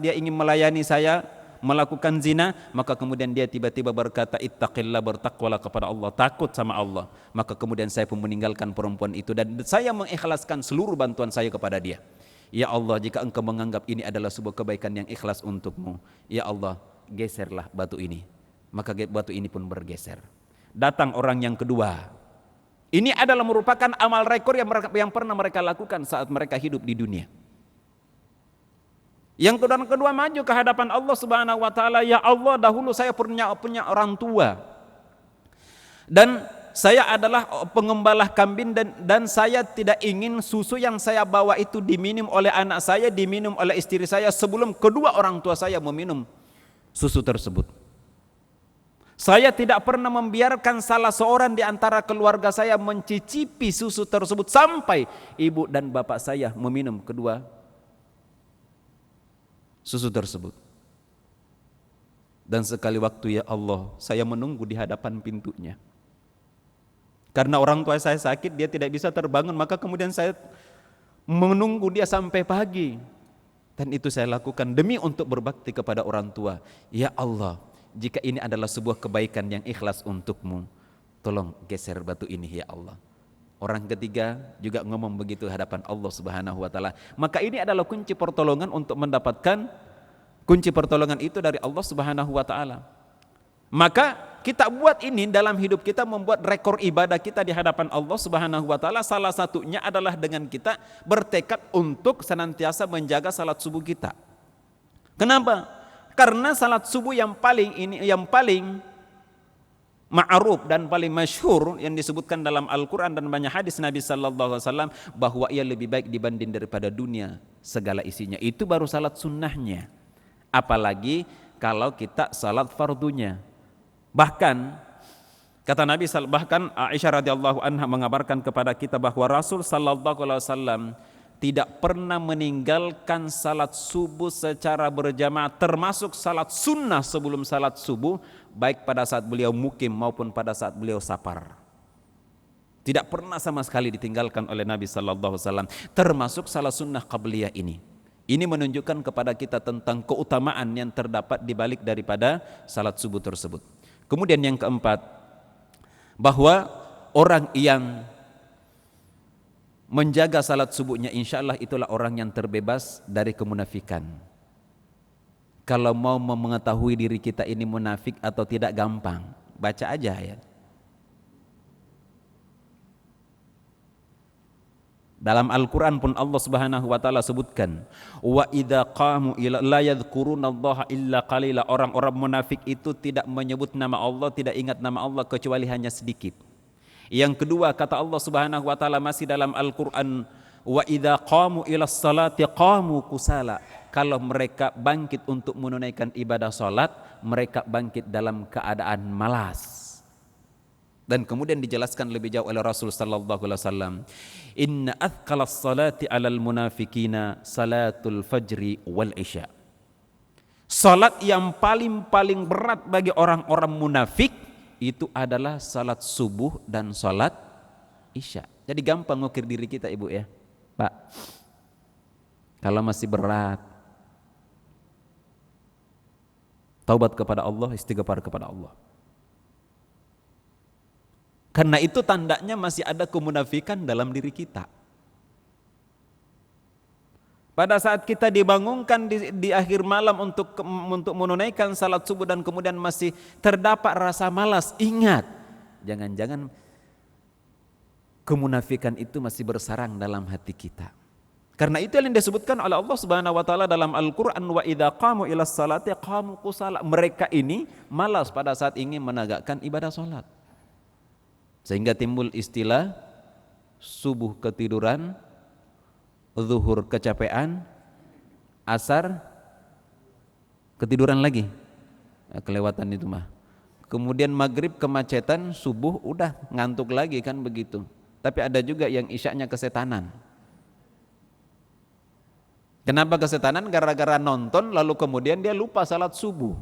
dia ingin melayani saya melakukan zina, maka kemudian dia tiba-tiba berkata ittaqillah, bertakwalah kepada Allah, takut sama Allah. Maka kemudian saya pun meninggalkan perempuan itu dan saya mengikhlaskan seluruh bantuan saya kepada dia. Ya Allah, jika engkau menganggap ini adalah sebuah kebaikan yang ikhlas untukmu, ya Allah, geserlah batu ini. Maka batu ini pun bergeser. Datang orang yang kedua. Ini adalah merupakan amal rekor yang pernah mereka lakukan saat mereka hidup di dunia. Yang kedua maju ke hadapan Allah Subhanahu wa taala, ya Allah, dahulu saya punya orang tua. Dan saya adalah pengembala kambing dan saya tidak ingin susu yang saya bawa itu diminum oleh anak saya, diminum oleh istri saya sebelum kedua orang tua saya meminum susu tersebut. Saya tidak pernah membiarkan salah seorang di antara keluarga saya mencicipi susu tersebut sampai ibu dan bapak saya meminum kedua susu tersebut. Dan sekali waktu, ya Allah, saya menunggu di hadapan pintunya. Karena orang tua saya sakit, dia tidak bisa terbangun, maka kemudian saya menunggu dia sampai pagi. Dan itu saya lakukan demi untuk berbakti kepada orang tua. Ya Allah, jika ini adalah sebuah kebaikan yang ikhlas untukmu, tolong geser batu ini ya Allah. Orang ketiga juga ngomong begitu hadapan Allah Subhanahu wa taala. Maka ini adalah kunci pertolongan untuk mendapatkan kunci pertolongan itu dari Allah Subhanahu wa taala. Maka kita buat ini dalam hidup kita, membuat rekor ibadah kita di hadapan Allah Subhanahu wa taala. Salah satunya adalah dengan kita bertekad untuk senantiasa menjaga salat subuh kita. Kenapa? Karena salat subuh yang paling ma'ruf dan paling masyhur yang disebutkan dalam Al-Quran dan banyak hadis Nabi sallallahu alaihi wasallam bahwa ia lebih baik dibanding daripada dunia segala isinya. Itu baru salat sunnahnya. Apalagi kalau kita salat fardunya. Bahkan kata Nabi, bahkan Aisyah radhiyallahu anha mengabarkan kepada kita bahwa Rasul sallallahu alaihi wasallam tidak pernah meninggalkan salat subuh secara berjamaah, termasuk salat sunnah sebelum salat subuh, baik pada saat beliau mukim maupun pada saat beliau safar. Tidak pernah sama sekali ditinggalkan oleh Nabi sallallahu alaihi wasallam, termasuk salat sunnah qabliyah ini. Ini menunjukkan kepada kita tentang keutamaan yang terdapat di balik daripada salat subuh tersebut. Kemudian yang keempat, bahwa orang yang menjaga salat subuhnya, insya Allah itulah orang yang terbebas dari kemunafikan. Kalau mau mengetahui diri kita ini munafik atau tidak, gampang, baca aja ayat. Dalam Al-Quran pun Allah Subhanahu wa taala sebutkan, wa idza qamu ila la yadhkurunallaha illa qalila. Orang-orang munafik itu tidak menyebut nama Allah, tidak ingat nama Allah kecuali hanya sedikit. Yang kedua, kata Allah Subhanahu wa taala masih dalam Al-Qur'an, wa idza qamu ilas salati qamu kusala. Kalau mereka bangkit untuk menunaikan ibadah salat, mereka bangkit dalam keadaan malas. Dan kemudian dijelaskan lebih jauh oleh Rasul sallallahu alaihi wasallam, inna athqalas salati 'alal munafiqina salatul fajri wal isya. Salat yang paling berat bagi orang-orang munafik itu adalah salat subuh dan salat isya. Jadi gampang ngukir diri kita, Ibu ya, Pak. Kalau masih berat, taubat kepada Allah, istighfar kepada Allah. Karena itu tandanya masih ada kemunafikan dalam diri kita. Pada saat kita dibangunkan di akhir malam untuk menunaikan salat subuh dan kemudian masih terdapat rasa malas, ingat, jangan-jangan kemunafikan itu masih bersarang dalam hati kita. Karena itu yang disebutkan oleh Allah Subhanahu wa taala dalam Al-Qur'an, wa idza qamu ilas salati qamu kusala. Mereka ini malas pada saat ingin menegakkan ibadah salat. Sehingga timbul istilah subuh ketiduran, zuhur kecapean, asar ketiduran lagi. Kelewatan itu mah. Kemudian maghrib kemacetan, subuh udah ngantuk lagi kan begitu. Tapi ada juga yang isyaknya kesetanan. Kenapa kesetanan? Gara-gara nonton lalu kemudian dia lupa salat subuh.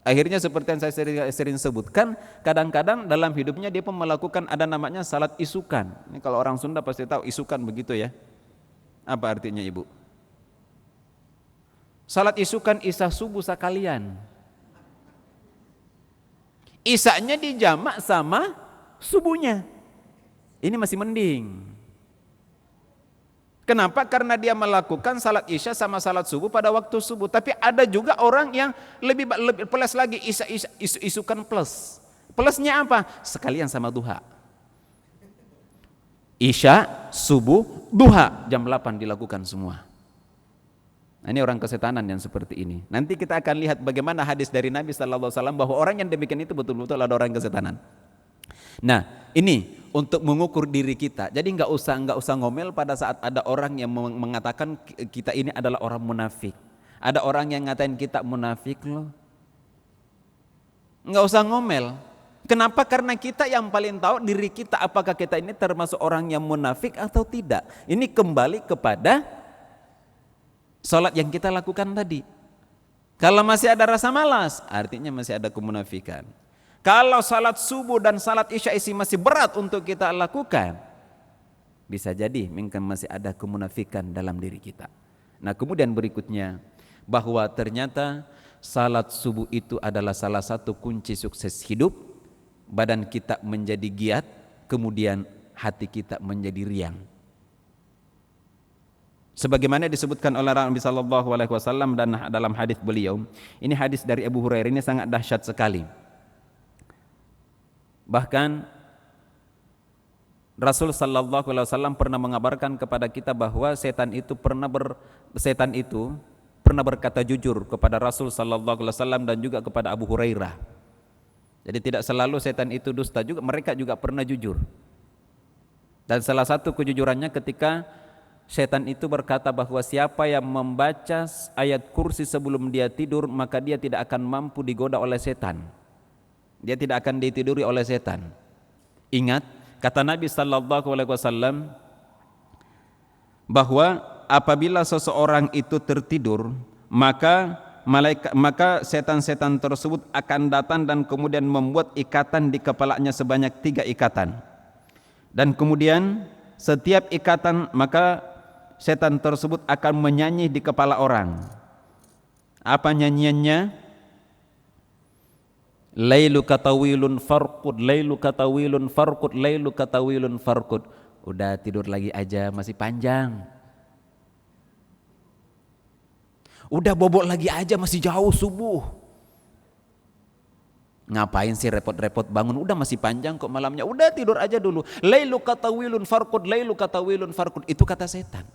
Akhirnya seperti yang saya sering sebutkan, kadang-kadang dalam hidupnya dia pun melakukan ada namanya salat isukan. Ini kalau orang Sunda pasti tahu isukan begitu ya. Apa artinya Ibu? Salat isukan isya subuh sekalian. Isaknya dijamak sama subuhnya. Ini masih mending. Kenapa? Karena dia melakukan salat isya sama salat subuh pada waktu subuh. Tapi ada juga orang yang lebih plus lagi, isukan plus. Plusnya apa? Sekalian sama duha. Isya, subuh, duha jam 8 dilakukan semua. Nah, ini orang kesetanan yang seperti ini. Nanti kita akan lihat bagaimana hadis dari Nabi sallallahu alaihi wasallam bahwa orang yang demikian itu betul-betul ada orang kesetanan. Nah, ini untuk mengukur diri kita. Jadi nggak usah ngomel pada saat ada orang yang mengatakan kita ini adalah orang munafik. Ada orang yang ngatain kita munafik loh. Nggak usah ngomel. Kenapa? Karena kita yang paling tahu diri kita, apakah kita ini termasuk orang yang munafik atau tidak. Ini kembali kepada salat yang kita lakukan tadi. Kalau masih ada rasa malas, artinya masih ada kemunafikan. Kalau salat subuh dan salat isya masih berat untuk kita lakukan, bisa jadi mungkin masih ada kemunafikan dalam diri kita. Nah, kemudian berikutnya, bahwa ternyata salat subuh itu adalah salah satu kunci sukses hidup. Badan kita menjadi giat, kemudian hati kita menjadi riang. Sebagaimana disebutkan oleh Nabi sallallahu alaihi wasallam dan dalam hadis beliau, ini hadis dari Abu Hurairah, ini sangat dahsyat sekali. Bahkan Rasul sallallahu alaihi wasallam pernah mengabarkan kepada kita bahwa setan itu pernah berkata jujur kepada Rasul sallallahu alaihi wasallam dan juga kepada Abu Hurairah. Jadi tidak selalu setan itu dusta, juga mereka juga pernah jujur. Dan salah satu kejujurannya ketika setan itu berkata bahwa siapa yang membaca ayat kursi sebelum dia tidur, maka dia tidak akan mampu digoda oleh setan. Dia tidak akan ditiduri oleh setan. Ingat kata Nabi sallallahu alaihi wasallam bahwa apabila seseorang itu tertidur, maka setan-setan tersebut akan datang dan kemudian membuat ikatan di kepalanya sebanyak 3 ikatan. Dan kemudian setiap ikatan maka setan tersebut akan menyanyi di kepala orang. Apa nyanyiannya? Lailuka tawilun farqud, lailuka tawilun farqud, lailuka tawilun farqud. Udah tidur lagi aja, masih panjang. Udah bobok lagi aja, masih jauh subuh. Ngapain sih repot-repot bangun, udah masih panjang kok malamnya. Udah tidur aja dulu. Lailuka tawilun farqud, lailuka tawilun farqud. Itu kata setan.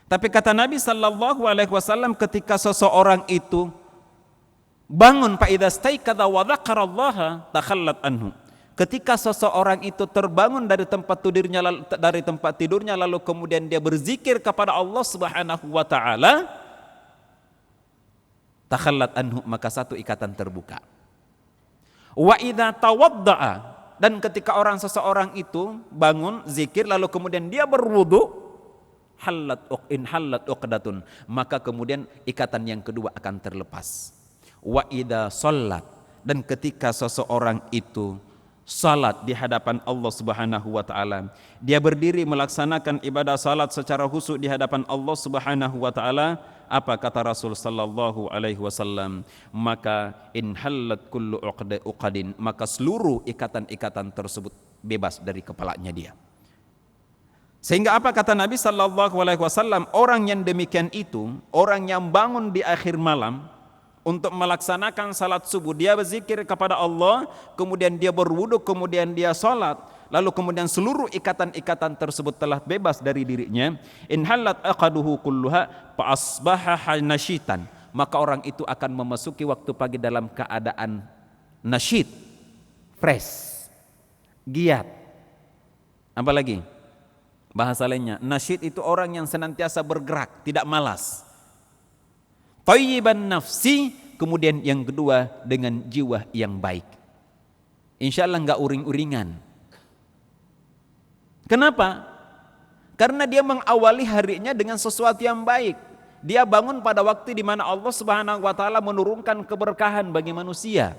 Tapi kata Nabi sallallahu alaihi wasallam, ketika seseorang itu bangun, fa idza staiqadha wa dzakarallaha takhallat anhu. Ketika seseorang itu terbangun dari tempat tidurnya lalu kemudian dia berzikir kepada Allah Subhanahu wa taala, takhallat anhu, maka satu ikatan terbuka. Wa idza tawaddaa, dan ketika seseorang itu bangun zikir lalu kemudian dia berwudu, hallat uqdatun, maka kemudian ikatan yang kedua akan terlepas. Wa idza shallat, dan ketika seseorang itu salat di hadapan Allah Subhanahu wa taala, dia berdiri melaksanakan ibadah salat secara khusyuk di hadapan Allah Subhanahu wa taala, apa kata Rasul sallallahu alaihi wasallam? Maka inhallat kullu uqadin, maka seluruh ikatan-ikatan tersebut bebas dari kepalanya dia. Sehingga apa kata Nabi sallallahu alaihi wasallam? Orang yang demikian itu, orang yang bangun di akhir malam untuk melaksanakan salat subuh, dia berzikir kepada Allah, kemudian dia berwudu, kemudian dia salat, lalu kemudian seluruh ikatan-ikatan tersebut telah bebas dari dirinya, inhalat aqaduhu kulluha fa asbaha nasyitan, maka orang itu akan memasuki waktu pagi dalam keadaan nasyid, fresh, giat. Apalagi bahasa lainnya, nasyid itu orang yang senantiasa bergerak, tidak malas. Thayyiban nafsi, kemudian yang kedua dengan jiwa yang baik. Insya Allah nggak uring-uringan. Kenapa? Karena dia mengawali harinya dengan sesuatu yang baik. Dia bangun pada waktu di mana Allah Subhanahu wa taala menurunkan keberkahan bagi manusia.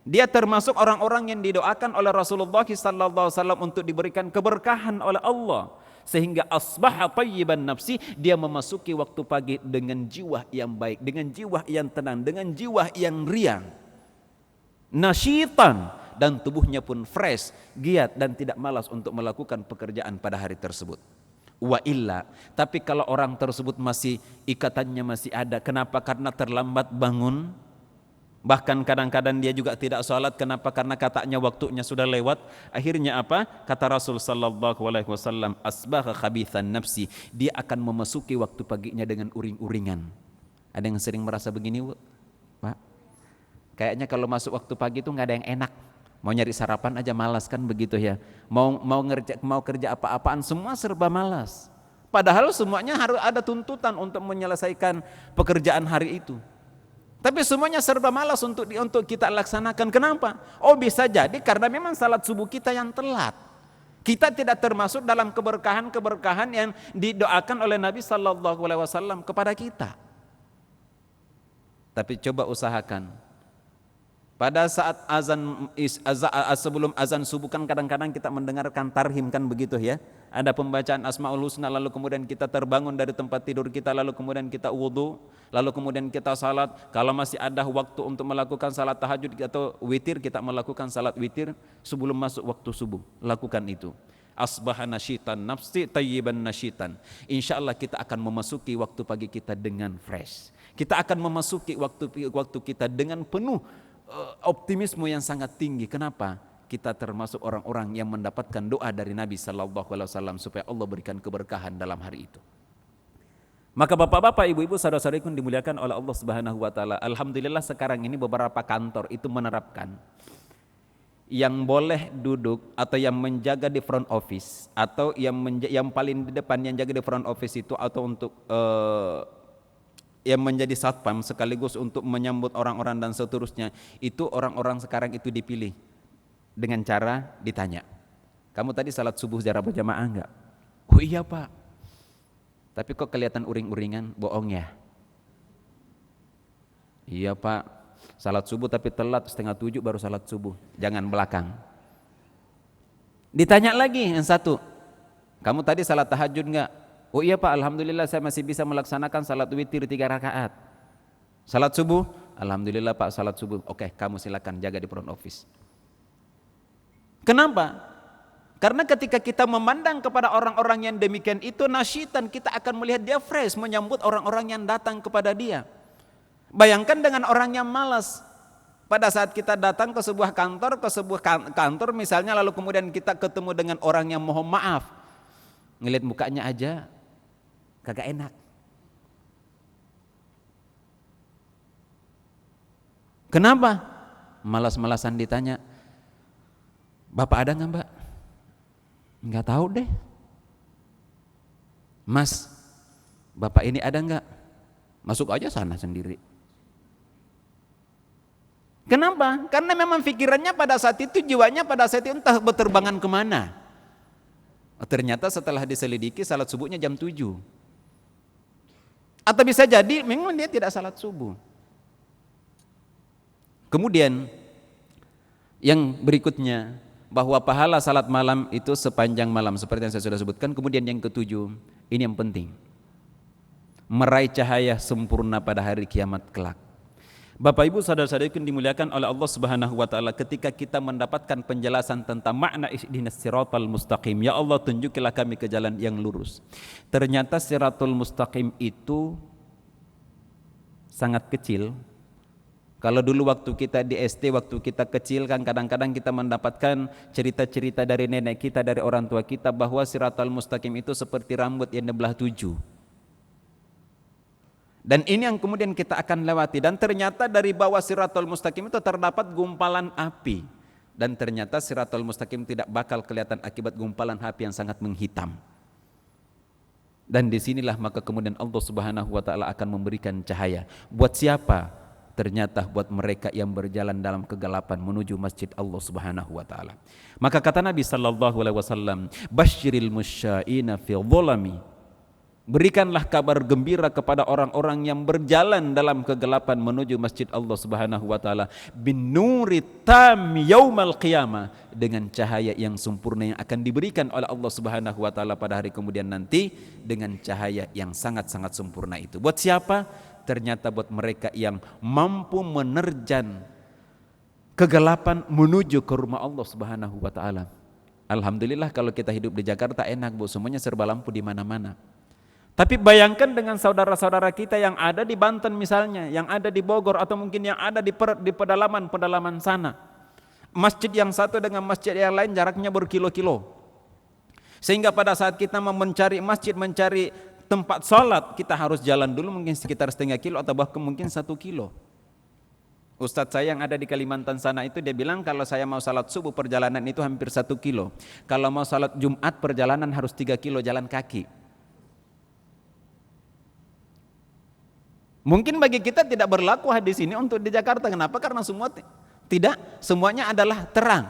Dia termasuk orang-orang yang didoakan oleh Rasulullah sallallahu alaihi wasallam untuk diberikan keberkahan oleh Allah. Sehingga asbaha thayyiban nafsi, dia memasuki waktu pagi dengan jiwa yang baik, dengan jiwa yang tenang, dengan jiwa yang riang. Nasyitan, dan tubuhnya pun fresh, giat dan tidak malas untuk melakukan pekerjaan pada hari tersebut. Wa illa, tapi kalau orang tersebut masih ikatannya masih ada, kenapa? Karena terlambat bangun. Bahkan kadang-kadang dia juga tidak sholat. Kenapa? Karena katanya waktunya sudah lewat. Akhirnya apa? Kata Rasul sallallahu alaihi wasallam, asbaha khabithan nafsi, dia akan memasuki waktu paginya dengan uring-uringan. Ada yang sering merasa begini, Bu? Pak, kayaknya kalau masuk waktu pagi itu nggak ada yang enak. Mau nyari sarapan aja malas, kan begitu ya. Mau kerja apa-apaan semua serba malas. Padahal semuanya harus ada tuntutan untuk menyelesaikan pekerjaan hari itu. Tapi semuanya serba malas untuk kita laksanakan. Kenapa? Oh, bisa jadi karena memang salat subuh kita yang telat. Kita tidak termasuk dalam keberkahan-keberkahan yang didoakan oleh Nabi sallallahu alaihi wasallam kepada kita. Tapi coba usahakan. Pada saat sebelum azan subuh kan kadang-kadang kita mendengarkan tarhim, kan begitu ya. Ada pembacaan Asmaul Husna, lalu kemudian kita terbangun dari tempat tidur kita, lalu kemudian kita wudu, lalu kemudian kita salat. Kalau masih ada waktu untuk melakukan salat tahajud atau witir, kita melakukan salat witir sebelum masuk waktu subuh. Lakukan itu. Asbaha nasyitan nafsi tayyiban nasyitan. Insyaallah kita akan memasuki waktu pagi kita dengan fresh. Kita akan memasuki waktu kita dengan penuh optimisme yang sangat tinggi. Kenapa? Kita termasuk orang-orang yang mendapatkan doa dari Nabi sallallahu alaihi wasallam supaya Allah berikan keberkahan dalam hari itu. Maka bapak-bapak, ibu-ibu, saudara-saudariku dimuliakan oleh Allah Subhanahu wa taala. Alhamdulillah sekarang ini beberapa kantor itu menerapkan yang boleh duduk atau yang menjaga di front office atau yang paling di depan yang jaga di front office itu, atau untuk yang menjadi satpam sekaligus untuk menyambut orang-orang dan seterusnya, itu orang-orang sekarang itu dipilih dengan cara ditanya, kamu tadi salat subuh secara berjamaah enggak? Oh iya Pak. Tapi kok kelihatan uring-uringan? Bohong ya? Iya Pak, salat subuh tapi telat, 6:30 baru salat subuh. Jangan belakang. Ditanya lagi yang satu, kamu tadi salat tahajud enggak? Oh iya Pak, alhamdulillah saya masih bisa melaksanakan salat witir 3 rakaat. Salat subuh? Alhamdulillah Pak, salat subuh. Oke, kamu silakan jaga di front office. Kenapa? Karena ketika kita memandang kepada orang-orang yang demikian itu nasyitan, kita akan melihat dia fresh menyambut orang-orang yang datang kepada dia. Bayangkan dengan orang yang malas. Pada saat kita datang ke sebuah kantor misalnya, lalu kemudian kita ketemu dengan orang yang mohon maaf, ngelihat mukanya aja kagak enak. Kenapa? Malas-malasan ditanya, Bapak ada nggak Mbak? Nggak tahu deh. Mas, Bapak ini ada nggak? Masuk aja sana sendiri. Kenapa? Karena memang pikirannya pada saat itu, jiwanya pada saat itu entah berterbangan kemana. Ternyata setelah diselidiki salat subuhnya jam 7. Atau bisa jadi memang dia tidak salat subuh. Kemudian yang berikutnya, bahwa pahala salat malam itu sepanjang malam seperti yang saya sudah sebutkan. Kemudian yang ketujuh, ini yang penting, meraih cahaya sempurna pada hari kiamat kelak. Bapak Ibu saudara-saudariku dimuliakan oleh Allah Subhanahu wa taala, ketika kita mendapatkan penjelasan tentang makna ihdinas siratal mustaqim, ya Allah tunjukilah kami ke jalan yang lurus. Ternyata siratul mustaqim itu sangat kecil Kalau dulu waktu kita di SD, waktu kita kecil kan kadang-kadang kita mendapatkan cerita-cerita dari nenek kita, dari orang tua kita bahwa Siratal Mustaqim itu seperti rambut yang dibelah 7. Dan ini yang kemudian kita akan lewati, dan ternyata dari bawah Siratal Mustaqim itu terdapat gumpalan api. Dan ternyata Siratal Mustaqim tidak bakal kelihatan akibat gumpalan api yang sangat menghitam. Dan disinilah maka kemudian Allah Subhanahu wa Ta'ala akan memberikan cahaya. Buat siapa? Ternyata buat mereka yang berjalan dalam kegelapan menuju masjid Allah Subhanahu wa Ta'ala. Maka kata Nabi sallallahu alaihi wasallam, "Basyiril musya'ina fi dhulami." Berikanlah kabar gembira kepada orang-orang yang berjalan dalam kegelapan menuju masjid Allah Subhanahu wa Ta'ala, bin nuri tam yaumal qiyamah, dengan cahaya yang sempurna yang akan diberikan oleh Allah Subhanahu wa Ta'ala pada hari kemudian nanti, dengan cahaya yang sangat-sangat sempurna itu. Buat siapa? Ternyata buat mereka yang mampu menerjang kegelapan menuju ke rumah Allah Subhanahu wa Ta'ala. Alhamdulillah kalau kita hidup di Jakarta enak, Bu, semuanya serba lampu di mana-mana. Tapi bayangkan dengan saudara-saudara kita yang ada di Banten misalnya, yang ada di Bogor, atau mungkin yang ada di pedalaman sana. Masjid yang satu dengan masjid yang lain jaraknya berkilo-kilo. Sehingga pada saat kita mencari masjid, mencari tempat sholat, kita harus jalan dulu mungkin sekitar setengah kilo atau bahkan mungkin 1 kilo. Ustadz saya yang ada di Kalimantan sana itu dia bilang kalau saya mau sholat subuh perjalanan itu hampir 1 kilo. Kalau mau sholat Jumat perjalanan harus 3 kilo jalan kaki. Mungkin bagi kita tidak berlaku hadis ini untuk di Jakarta. Kenapa? Karena semuanya adalah terang.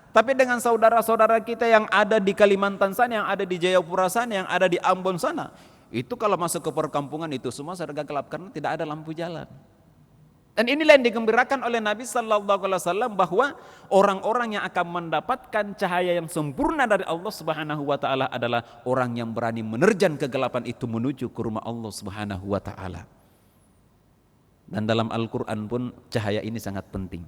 Tapi dengan saudara-saudara kita yang ada di Kalimantan sana, yang ada di Jayapura sana, yang ada di Ambon sana, itu kalau masuk ke perkampungan itu semua serba gelap karena tidak ada lampu jalan. Dan inilah yang digembirakan oleh Nabi sallallahu alaihi wasallam bahwa orang-orang yang akan mendapatkan cahaya yang sempurna dari Allah Subhanahu wa Ta'ala adalah orang yang berani menerjang kegelapan itu menuju ke rumah Allah Subhanahu wa Ta'ala. Dan dalam Al-Quran pun cahaya ini sangat penting.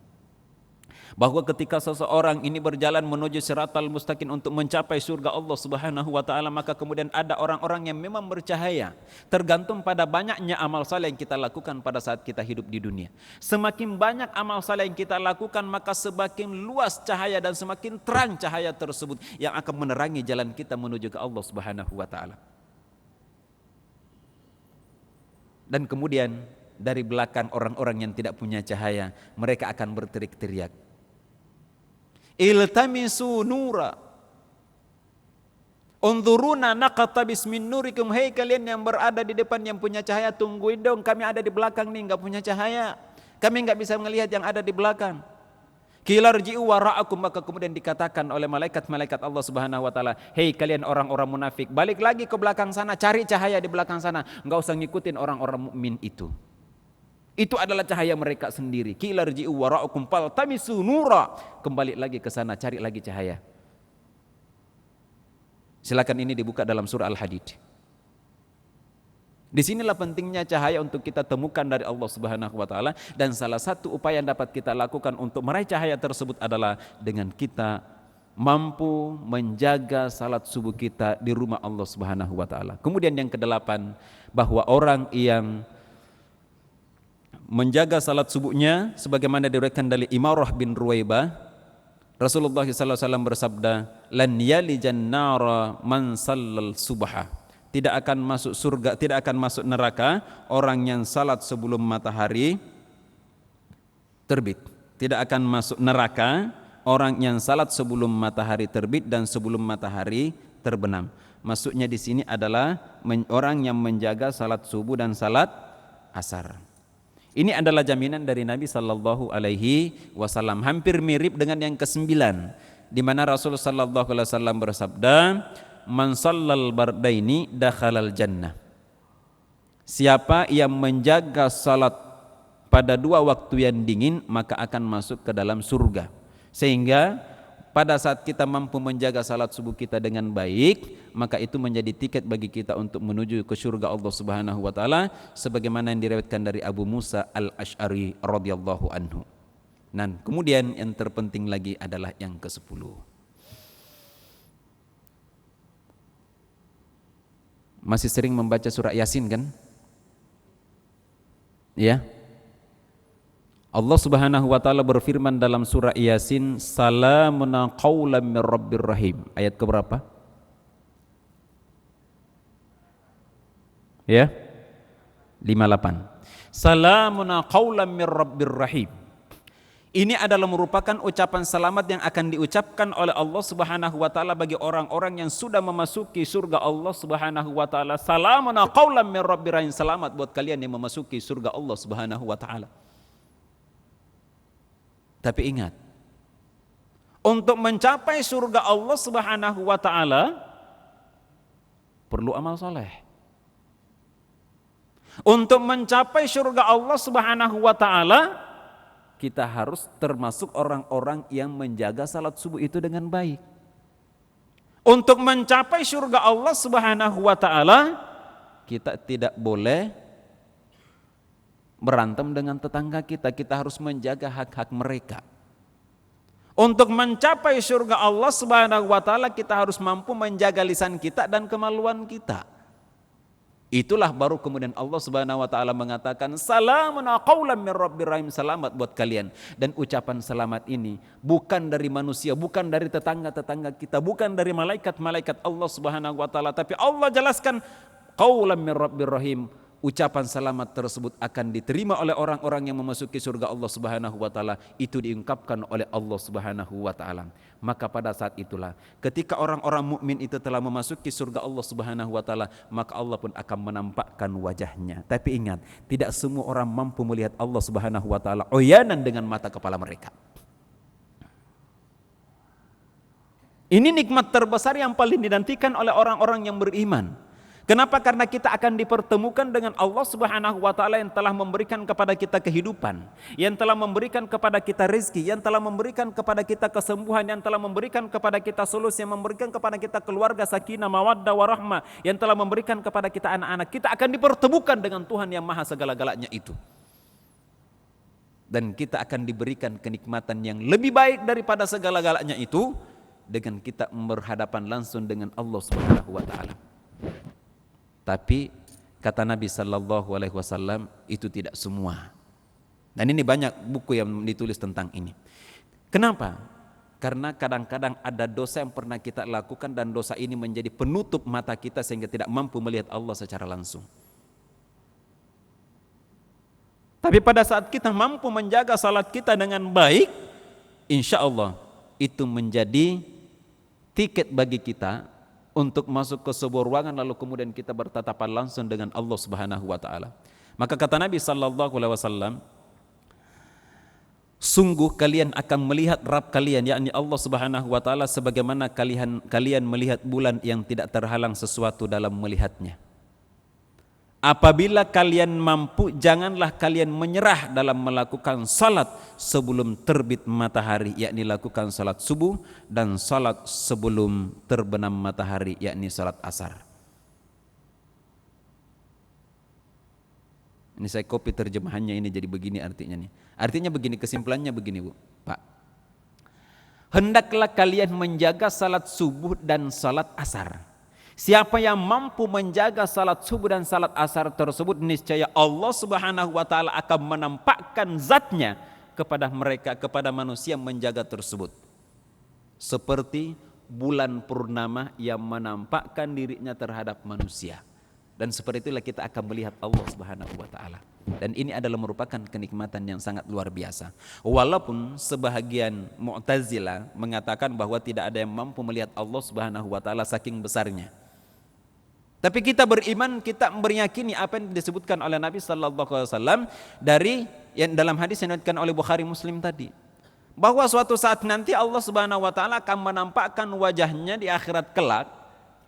Bahwa ketika seseorang ini berjalan menuju Siratal Mustaqim untuk mencapai surga Allah Subhanahu wa Ta'ala, maka kemudian ada orang-orang yang memang bercahaya. Tergantung pada banyaknya amal saleh yang kita lakukan pada saat kita hidup di dunia. Semakin banyak amal saleh yang kita lakukan, maka semakin luas cahaya dan semakin terang cahaya tersebut yang akan menerangi jalan kita menuju ke Allah Subhanahu wa Ta'ala. Dan kemudian dari belakang orang-orang yang tidak punya cahaya, mereka akan berteriak-teriak, iltamisu nura unzuruna naqtabis min nurikum. Hei kalian yang berada di depan yang punya cahaya, tungguin dong, kami ada di belakang nih enggak punya cahaya, kami enggak bisa melihat yang ada di belakang. Qila rji'u wara'akum, maka kemudian dikatakan oleh malaikat-malaikat Allah Subhanahu wa Ta'ala, hei kalian orang-orang munafik, balik lagi ke belakang sana, cari cahaya di belakang sana, enggak usah ngikutin orang-orang mukmin itu. Itu adalah cahaya mereka sendiri. Qila rji'u wara'akum faltamisu nura, kembali lagi ke sana, cari lagi cahaya. Silakan, ini dibuka dalam surah Al-Hadid. Disinilah pentingnya cahaya untuk kita temukan dari Allah Subhanahu wa Ta'ala, dan salah satu upaya yang dapat kita lakukan untuk meraih cahaya tersebut adalah dengan kita mampu menjaga salat subuh kita di rumah Allah Subhanahu wa Ta'ala. Kemudian yang ke-8, bahwa orang yang menjaga salat subuhnya sebagaimana diriwayatkan dari Imarah bin Ruwaibah, Rasulullah SAW bersabda, lan yalijan nara man sallal subha, tidak akan masuk surga, tidak akan masuk neraka orang yang salat sebelum matahari terbit. Tidak akan masuk neraka orang yang salat sebelum matahari terbit dan sebelum matahari terbenam. Maksudnya di sini adalah orang yang menjaga salat subuh dan salat asar. Ini adalah jaminan dari Nabi sallallahu alaihi wasallam, hampir mirip dengan yang ke-9, di mana Rasul sallallahu alaihi wasallam bersabda, man shallal bardaini dakhalal jannah. Siapa yang menjaga salat pada 2 waktu yang dingin, maka akan masuk ke dalam surga. Sehingga pada saat kita mampu menjaga salat subuh kita dengan baik, maka itu menjadi tiket bagi kita untuk menuju ke surga Allah Subhanahu wa Ta'ala, sebagaimana yang diriwayatkan dari Abu Musa Al-Asy'ari radhiyallahu anhu. Dan kemudian yang terpenting lagi adalah yang ke-10. Masih sering membaca surah Yasin kan? Ya. Allah Subhanahu wa taala berfirman dalam surah Yasin, salamun qaulan mir rabbir rahim. Ayat keberapa? Ya. 58. Salamun qaulan mir rabbir rahim. Ini adalah merupakan ucapan selamat yang akan diucapkan oleh Allah Subhanahu wa taala bagi orang-orang yang sudah memasuki surga Allah Subhanahu wa taala. Salamun qaulan mir rabbir rahim. Selamat buat kalian yang memasuki surga Allah Subhanahu wa taala. Tapi ingat, untuk mencapai surga Allah Subhanahu wa taala perlu amal soleh. Untuk mencapai surga Allah Subhanahu wa taala, kita harus termasuk orang-orang yang menjaga salat subuh itu dengan baik. Untuk mencapai surga Allah Subhanahu wa taala, kita tidak boleh berantem dengan tetangga kita, kita harus menjaga hak-hak mereka. Untuk mencapai surga Allah Subhanahu wa taala, kita harus mampu menjaga lisan kita dan kemaluan kita. Itulah baru kemudian Allah Subhanahu wa taala mengatakan salamun qaulan mir rabbir rahim, selamat buat kalian. Dan ucapan selamat ini bukan dari manusia, bukan dari tetangga-tetangga kita, bukan dari malaikat-malaikat Allah Subhanahu wa taala, tapi Allah jelaskan qaulan mir rabbir rahim. Ucapan selamat tersebut akan diterima oleh orang-orang yang memasuki surga Allah Subhanahu wa taala, itu diungkapkan oleh Allah Subhanahu wa taala. Maka pada saat itulah ketika orang-orang mukmin itu telah memasuki surga Allah Subhanahu wa taala, maka Allah pun akan menampakkan wajahnya. Tapi ingat, tidak semua orang mampu melihat Allah Subhanahu wa taala oyanan dengan mata kepala mereka. Ini nikmat terbesar yang paling dinantikan oleh orang-orang yang beriman. Kenapa? Karena kita akan dipertemukan dengan Allah Subhanahu wa taala yang telah memberikan kepada kita kehidupan, yang telah memberikan kepada kita rezeki, yang telah memberikan kepada kita kesembuhan, yang telah memberikan kepada kita solusi, yang memberikan kepada kita keluarga sakinah, mawaddah, warahmah, yang telah memberikan kepada kita anak-anak. Kita akan dipertemukan dengan Tuhan yang maha segala-galanya itu. Dan kita akan diberikan kenikmatan yang lebih baik daripada segala-galanya itu dengan kita berhadapan langsung dengan Allah Subhanahu wa taala. Tapi kata Nabi Sallallahu Alaihi Wasallam, itu tidak semua. Dan ini banyak buku yang ditulis tentang ini. Kenapa? Karena kadang-kadang ada dosa yang pernah kita lakukan dan dosa ini menjadi penutup mata kita sehingga tidak mampu melihat Allah secara langsung. Tapi pada saat kita mampu menjaga salat kita dengan baik, insya Allah itu menjadi tiket bagi kita untuk masuk ke sebuah ruangan lalu kemudian kita bertatapan langsung dengan Allah Subhanahu wa taala. Maka kata Nabi sallallahu alaihi wasallam, sungguh kalian akan melihat Rabb kalian, yakni Allah Subhanahu wa taala, sebagaimana kalian melihat bulan yang tidak terhalang sesuatu dalam melihatnya. Apabila kalian mampu, janganlah kalian menyerah dalam melakukan salat sebelum terbit matahari, yakni lakukan salat subuh, dan salat sebelum terbenam matahari, yakni salat asar. Ini saya copy terjemahannya, ini jadi begini artinya nih. Artinya begini, kesimpulannya begini Bu, Pak. Hendaklah kalian menjaga salat subuh dan salat asar. Siapa yang mampu menjaga salat subuh dan salat asar tersebut, niscaya Allah Subhanahu wa taala akan menampakkan zatnya kepada mereka, kepada manusia yang menjaga tersebut. Seperti bulan purnama yang menampakkan dirinya terhadap manusia. Dan seperti itulah kita akan melihat Allah Subhanahu wa taala. Dan ini adalah merupakan kenikmatan yang sangat luar biasa. Walaupun sebahagian Mu'tazilah mengatakan bahwa tidak ada yang mampu melihat Allah Subhanahu wa taala saking besarnya. Tapi kita beriman, kita meyakini apa yang disebutkan oleh Nabi sallallahu alaihi wasallam dari yang dalam hadis yang diriwayatkan oleh Bukhari Muslim tadi, bahwa suatu saat nanti Allah Subhanahu wa taala akan menampakkan wajahnya di akhirat kelak,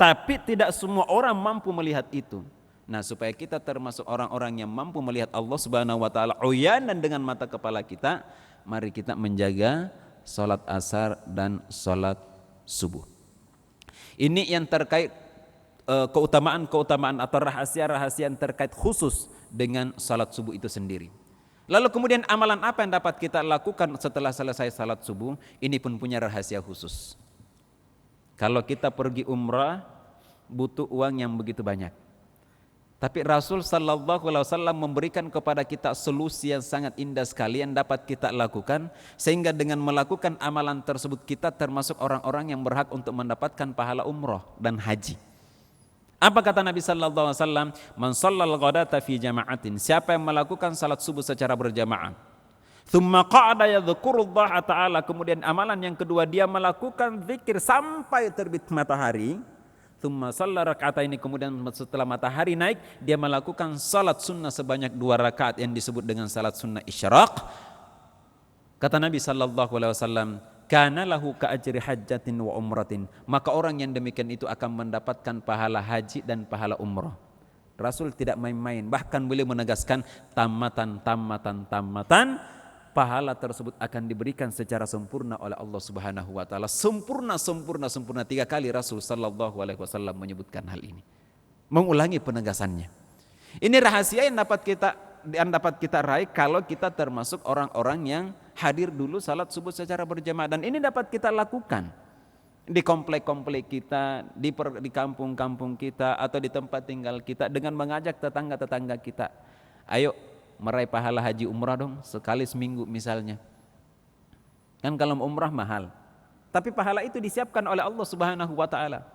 tapi tidak semua orang mampu melihat itu. Nah, supaya kita termasuk orang-orang yang mampu melihat Allah Subhanahu wa taala uyanan dengan mata kepala kita, mari kita menjaga salat asar dan salat subuh. Ini yang terkait keutamaan-keutamaan atau rahasia-rahasia yang terkait khusus dengan salat subuh itu sendiri. Lalu kemudian amalan apa yang dapat kita lakukan setelah selesai salat subuh? Ini pun punya rahasia khusus. Kalau kita pergi umrah butuh uang yang begitu banyak. Tapi Rasul sallallahu alaihi wasallam memberikan kepada kita solusi yang sangat indah sekali yang dapat kita lakukan, sehingga dengan melakukan amalan tersebut kita termasuk orang-orang yang berhak untuk mendapatkan pahala umroh dan haji. Apa kata Nabi sallallahu alaihi wasallam? Man shallal ghadata fi jama'atin, siapa yang melakukan salat subuh secara berjamaah, tsumma qa'ada yadhkurullah ta'ala, kemudian amalan yang kedua dia melakukan zikir sampai terbit matahari, tsumma shalla rak'ataini, kemudian setelah matahari naik dia melakukan salat sunnah sebanyak 2 rakaat yang disebut dengan salat sunnah isyraq. Kata Nabi sallallahu alaihi wasallam, kana lahu ka ajri hajjatin wa umratin, maka orang yang demikian itu akan mendapatkan pahala haji dan pahala umrah. Rasul tidak main-main, bahkan beliau menegaskan tamatan, pahala tersebut akan diberikan secara sempurna oleh Allah Subhanahu wa taala. Sempurna 3 kali Rasul sallallahu alaihi wasallam menyebutkan hal ini. Mengulangi penegasannya. Ini rahasia yang dapat kita raih kalau kita termasuk orang-orang yang hadir dulu salat subuh secara berjamaah, dan ini dapat kita lakukan di komplek-komplek kita, di kampung-kampung kita, atau di tempat tinggal kita dengan mengajak tetangga-tetangga kita. Ayo meraih pahala haji umrah dong, sekali seminggu misalnya. Kan kalau umrah mahal, tapi pahala itu disiapkan oleh Allah Subhanahu wa taala.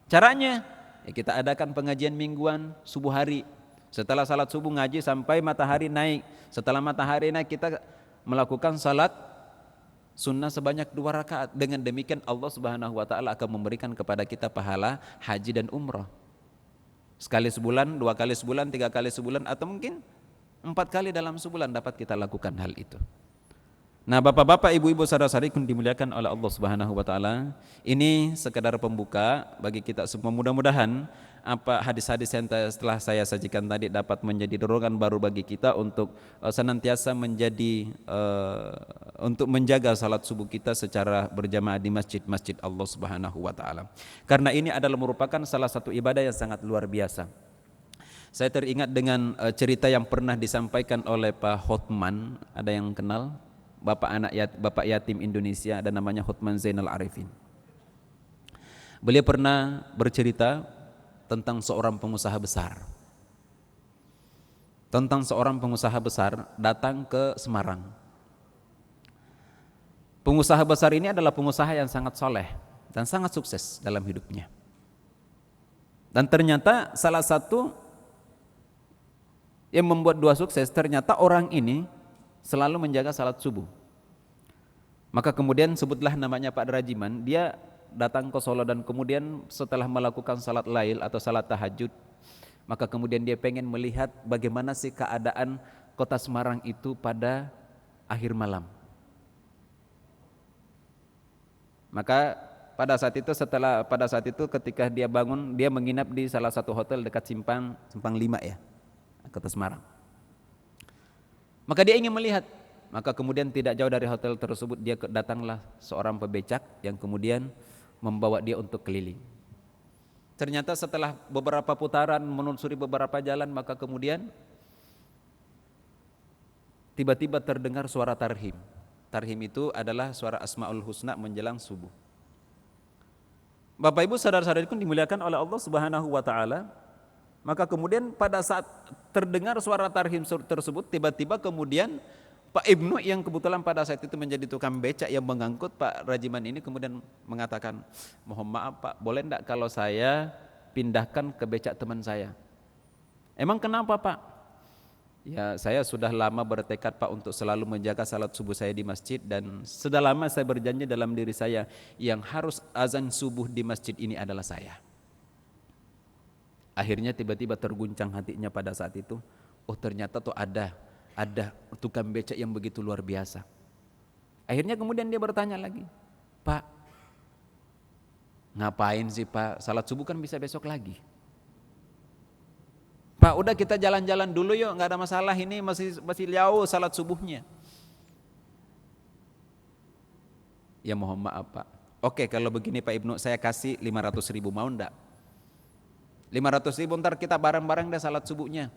Caranya ya kita adakan pengajian mingguan subuh hari. Setelah salat subuh ngaji sampai matahari naik. Setelah matahari naik kita melakukan salat sunnah sebanyak 2 rakaat. Dengan demikian Allah Subhanahu wa taala akan memberikan kepada kita pahala haji dan umrah. Sekali sebulan, 2 kali sebulan, 3 kali sebulan, atau mungkin 4 kali dalam sebulan dapat kita lakukan hal itu. Nah, bapak-bapak, ibu-ibu, saudara-saudari yang dimuliakan oleh Allah Subhanahu wa taala, ini sekedar pembuka bagi kita semua. Mudah-mudahan apa hadis-hadis yang setelah saya sajikan tadi dapat menjadi dorongan baru bagi kita untuk senantiasa untuk menjaga salat subuh kita secara berjamaah di masjid-masjid Allah Subhanahu wa taala. Karena ini adalah merupakan salah satu ibadah yang sangat luar biasa. Saya teringat dengan cerita yang pernah disampaikan oleh Pak Hotman. Ada yang kenal? Bapak yatim Indonesia, ada namanya Hotman Zainal Arifin. Beliau pernah bercerita tentang seorang pengusaha besar. Datang ke Semarang. Pengusaha besar ini adalah pengusaha yang sangat soleh dan sangat sukses dalam hidupnya. Dan ternyata salah satu yang membuat dua sukses, ternyata orang ini selalu menjaga salat subuh. Maka kemudian sebutlah namanya Pak Rajiman, dia datang ke Solo dan kemudian setelah melakukan salat lail atau salat tahajud, maka kemudian dia pengen melihat bagaimana sih keadaan kota Semarang itu pada akhir malam. Maka pada saat itu ketika dia bangun, dia menginap di salah satu hotel dekat Simpang 5 ya, kota Semarang. Maka dia ingin melihat, maka kemudian tidak jauh dari hotel tersebut dia datanglah seorang pebecak yang kemudian membawa dia untuk keliling. Ternyata setelah beberapa putaran menelusuri beberapa jalan, maka kemudian tiba-tiba terdengar suara tarhim. Tarhim itu adalah suara Asmaul Husna menjelang subuh. Bapak Ibu saudara-saudariku dimuliakan oleh Allah Subhanahu wa taala. Maka kemudian pada saat terdengar suara tarhim tersebut, tiba-tiba kemudian Pak Ibnu yang kebetulan pada saat itu menjadi tukang becak yang mengangkut Pak Rajiman ini kemudian mengatakan, mohon maaf Pak, boleh enggak kalau saya pindahkan ke becak teman saya? Emang kenapa Pak? Ya saya sudah lama bertekad Pak untuk selalu menjaga salat subuh saya di masjid, dan sudah lama saya berjanji dalam diri saya yang harus azan subuh di masjid ini adalah saya. Akhirnya tiba-tiba terguncang hatinya pada saat itu. Oh ternyata tuh ada tukang becak yang begitu luar biasa. Akhirnya kemudian dia bertanya lagi, Pak, ngapain sih Pak? Salat subuh kan bisa besok lagi. Pak udah kita jalan-jalan dulu yuk, nggak ada masalah, ini masih jauh salat subuhnya. Ya mohon maaf Pak. Oke kalau begini Pak Ibnu, saya kasih 500.000, mau enggak? 500.000 ntar kita bareng-bareng deh salat subuhnya.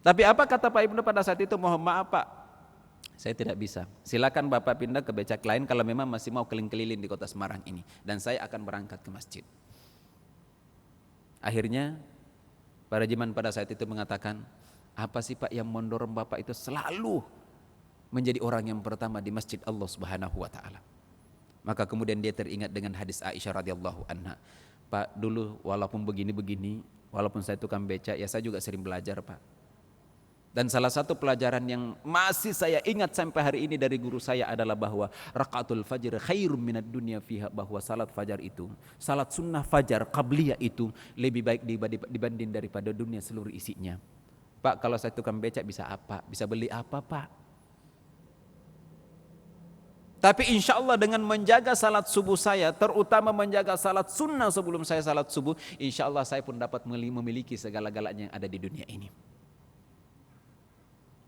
Tapi apa kata Pak Ibnu pada saat itu? Mohon maaf Pak, saya tidak bisa. Silakan Bapak pindah ke becak lain kalau memang masih mau keliling-keliling di kota Semarang ini, dan saya akan berangkat ke masjid. Akhirnya Pak Rajiman pada saat itu mengatakan, apa sih Pak yang mendorong Bapak itu selalu menjadi orang yang pertama di masjid Allah Subhanahu wa taala? Maka kemudian dia teringat dengan hadis Aisyah radhiyallahu anha. Pak, dulu walaupun begini-begini, walaupun saya tukang beca, ya saya juga sering belajar Pak. Dan salah satu pelajaran yang masih saya ingat sampai hari ini dari guru saya adalah bahwa rakaatul fajr khairum minad dunya fiha, bahwa salat fajar itu, salat sunnah fajar qabliyah itu lebih baik dibanding daripada dunia seluruh isinya. Pak, kalau saya tukang becak bisa apa? Bisa beli apa Pak? Tapi insya Allah dengan menjaga salat subuh saya, terutama menjaga salat sunnah sebelum saya salat subuh, insya Allah saya pun dapat memiliki segala-galanya yang ada di dunia ini.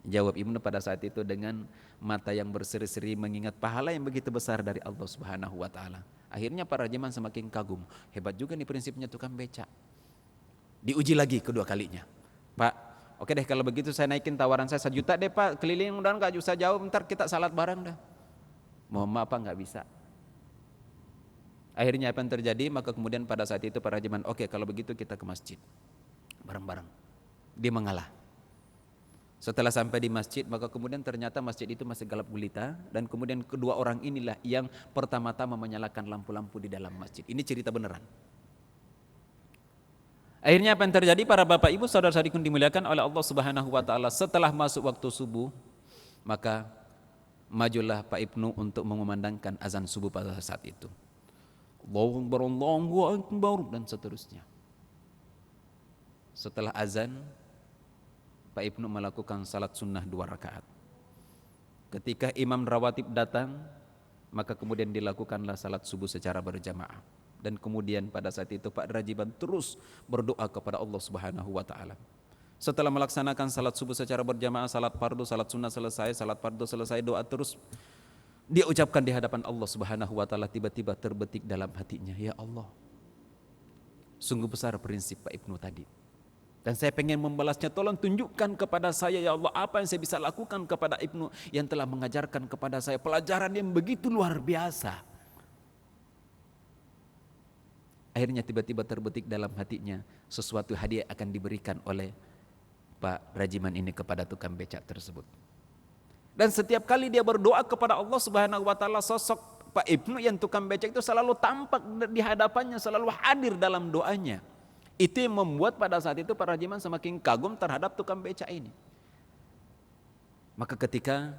Jawab Ibnu pada saat itu dengan mata yang berseri-seri mengingat pahala yang begitu besar dari Allah Subhanahu wa taala. Akhirnya para Rajiman semakin kagum. Hebat juga nih prinsipnya tukang becak. Diuji lagi kedua kalinya. Pak, oke deh kalau begitu saya naikin tawaran saya 1 juta deh Pak, keliling dan gak usah jauh, ntar kita salat bareng dah. Mohon maaf Pak, gak bisa. Akhirnya apa yang terjadi? Maka kemudian pada saat itu para Rajiman, oke kalau begitu kita ke masjid bareng-bareng. Dia mengalah. Setelah sampai di masjid, maka kemudian ternyata masjid itu masih gelap gulita, dan kemudian kedua orang inilah yang pertama-tama menyalakan lampu-lampu di dalam masjid. Ini cerita beneran. Akhirnya apa yang terjadi para bapak ibu saudara-saudariku dimuliakan oleh Allah Subhanahu wa taala, setelah masuk waktu subuh, maka majulah Pak Ibnu untuk mengumandangkan azan subuh pada saat itu. Allahu Akbar, Allahu Akbar, dan seterusnya. Setelah azan, Pak Ibnu melakukan salat sunnah 2 rakaat. Ketika imam rawatib datang, maka kemudian dilakukanlah salat subuh secara berjamaah. Dan kemudian pada saat itu Pak Rajiman terus berdoa kepada Allah Subhanahu wa taala. Setelah melaksanakan salat subuh secara berjamaah, salat fardu, salat sunnah selesai, salat fardu selesai, doa terus dia ucapkan di hadapan Allah Subhanahu wa taala. Tiba-tiba terbetik dalam hatinya, ya Allah, sungguh besar prinsip Pak Ibnu tadi. Dan saya pengen membalasnya, tolong tunjukkan kepada saya ya Allah apa yang saya bisa lakukan kepada Ibnu yang telah mengajarkan kepada saya pelajaran yang begitu luar biasa. Akhirnya tiba-tiba terbetik dalam hatinya sesuatu hadiah akan diberikan oleh Pak Rajiman ini kepada tukang becak tersebut. Dan setiap kali dia berdoa kepada Allah Subhanahu wa taala, sosok Pak Ibnu yang tukang becak itu selalu tampak di hadapannya, selalu hadir dalam doanya. Itu yang membuat pada saat itu para Rajiman semakin kagum terhadap tukang becak ini. Maka ketika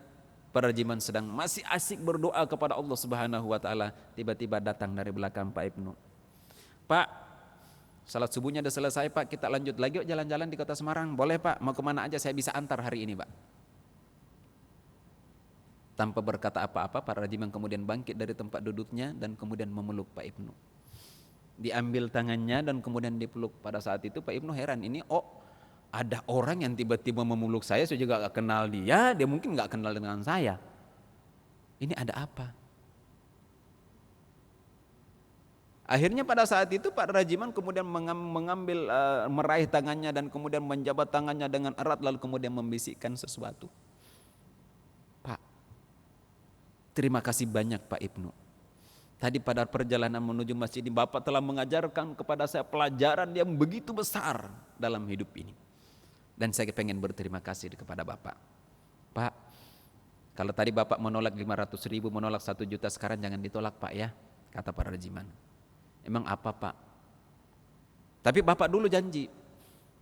para Rajiman sedang masih asik berdoa kepada Allah Subhanahu wa taala, tiba-tiba datang dari belakang Pak Ibnu. Pak, salat subuhnya sudah selesai Pak, kita lanjut lagi yuk jalan-jalan di kota Semarang. Boleh Pak, mau kemana aja saya bisa antar hari ini Pak. Tanpa berkata apa-apa, para Rajiman kemudian bangkit dari tempat duduknya dan kemudian memeluk Pak Ibnu. Diambil tangannya dan kemudian dipeluk. Pada saat itu Pak Ibnu heran, ini ada orang yang tiba-tiba memeluk saya juga gak kenal dia mungkin gak kenal dengan saya. Ini ada apa? Akhirnya pada saat itu Pak Rajiman kemudian mengambil meraih tangannya dan kemudian menjabat tangannya dengan erat, lalu kemudian membisikkan sesuatu. Pak, terima kasih banyak Pak Ibnu. Tadi pada perjalanan menuju masjid ini Bapak telah mengajarkan kepada saya pelajaran yang begitu besar dalam hidup ini. Dan saya pengen berterima kasih kepada Bapak. Pak, kalau tadi Bapak menolak 500.000, menolak 1 juta, sekarang jangan ditolak Pak ya, kata para Rajiman. Emang apa Pak? Tapi Bapak dulu janji,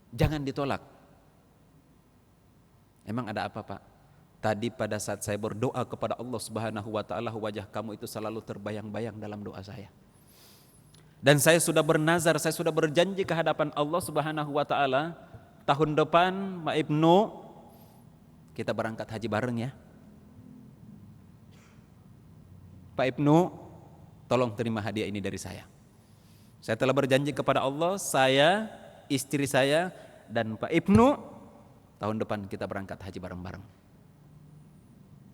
jangan ditolak. Emang ada apa Pak? Tadi pada saat saya berdoa kepada Allah Subhanahu wa taala, wajah kamu itu selalu terbayang-bayang dalam doa saya. Dan saya sudah bernazar, saya sudah berjanji ke hadapan Allah Subhanahu wa taala, tahun depan Pak Ibnu kita berangkat haji bareng ya. Pak Ibnu, tolong terima hadiah ini dari saya. Saya telah berjanji kepada Allah, saya, istri saya dan Pak Ibnu tahun depan kita berangkat haji bareng-bareng.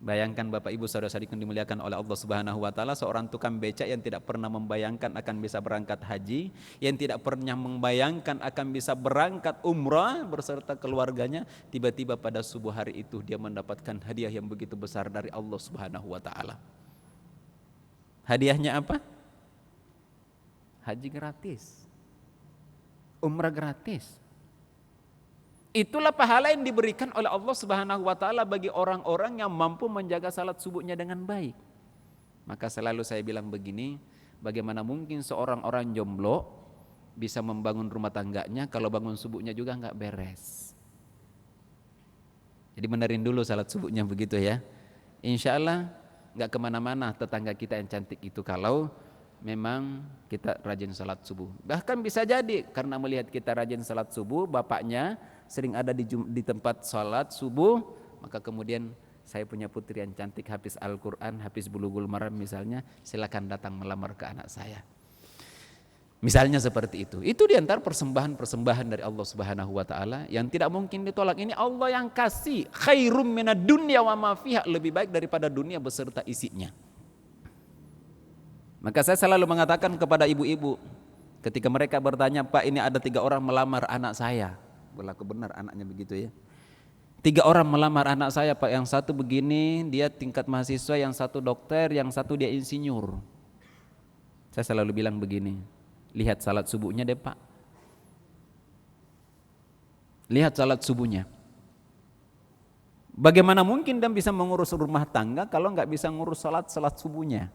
Bayangkan Bapak Ibu saudara-saudari yang dimuliakan oleh Allah Subhanahu wa taala, seorang tukang becak yang tidak pernah membayangkan akan bisa berangkat haji, yang tidak pernah membayangkan akan bisa berangkat umrah beserta keluarganya, tiba-tiba pada subuh hari itu dia mendapatkan hadiah yang begitu besar dari Allah Subhanahu wa taala. Hadiahnya apa? Haji gratis. Umrah gratis. Itulah pahala yang diberikan oleh Allah Subhanahu wa taala bagi orang-orang yang mampu menjaga salat subuhnya dengan baik. Maka selalu saya bilang begini, bagaimana mungkin seorang orang jomblo bisa membangun rumah tangganya kalau bangun subuhnya juga nggak beres. Jadi benerin dulu salat subuhnya begitu ya. Insya Allah nggak kemana-mana tetangga kita yang cantik itu kalau memang kita rajin salat subuh. Bahkan bisa jadi karena melihat kita rajin salat subuh, bapaknya sering ada di tempat salat subuh, maka kemudian saya punya putri yang cantik, hafiz Al-Quran, hafiz Bulughul Maram misalnya, silakan datang melamar ke anak saya. Misalnya seperti itu. Itu diantara persembahan-persembahan dari Allah Subhanahu wa taala yang tidak mungkin ditolak. Ini Allah yang kasih, khairum minad dunya wa ma fiha, lebih baik daripada dunia beserta isinya. Maka saya selalu mengatakan kepada ibu-ibu ketika mereka bertanya, "Pak, ini ada 3 orang melamar anak saya." Berlaku benar anaknya begitu ya. 3 orang melamar anak saya, Pak, yang satu begini, dia tingkat mahasiswa, yang satu dokter, yang satu dia insinyur. Saya selalu bilang begini, lihat salat subuhnya deh, Pak. Lihat salat subuhnya. Bagaimana mungkin dia bisa mengurus rumah tangga kalau nggak bisa ngurus salat subuhnya?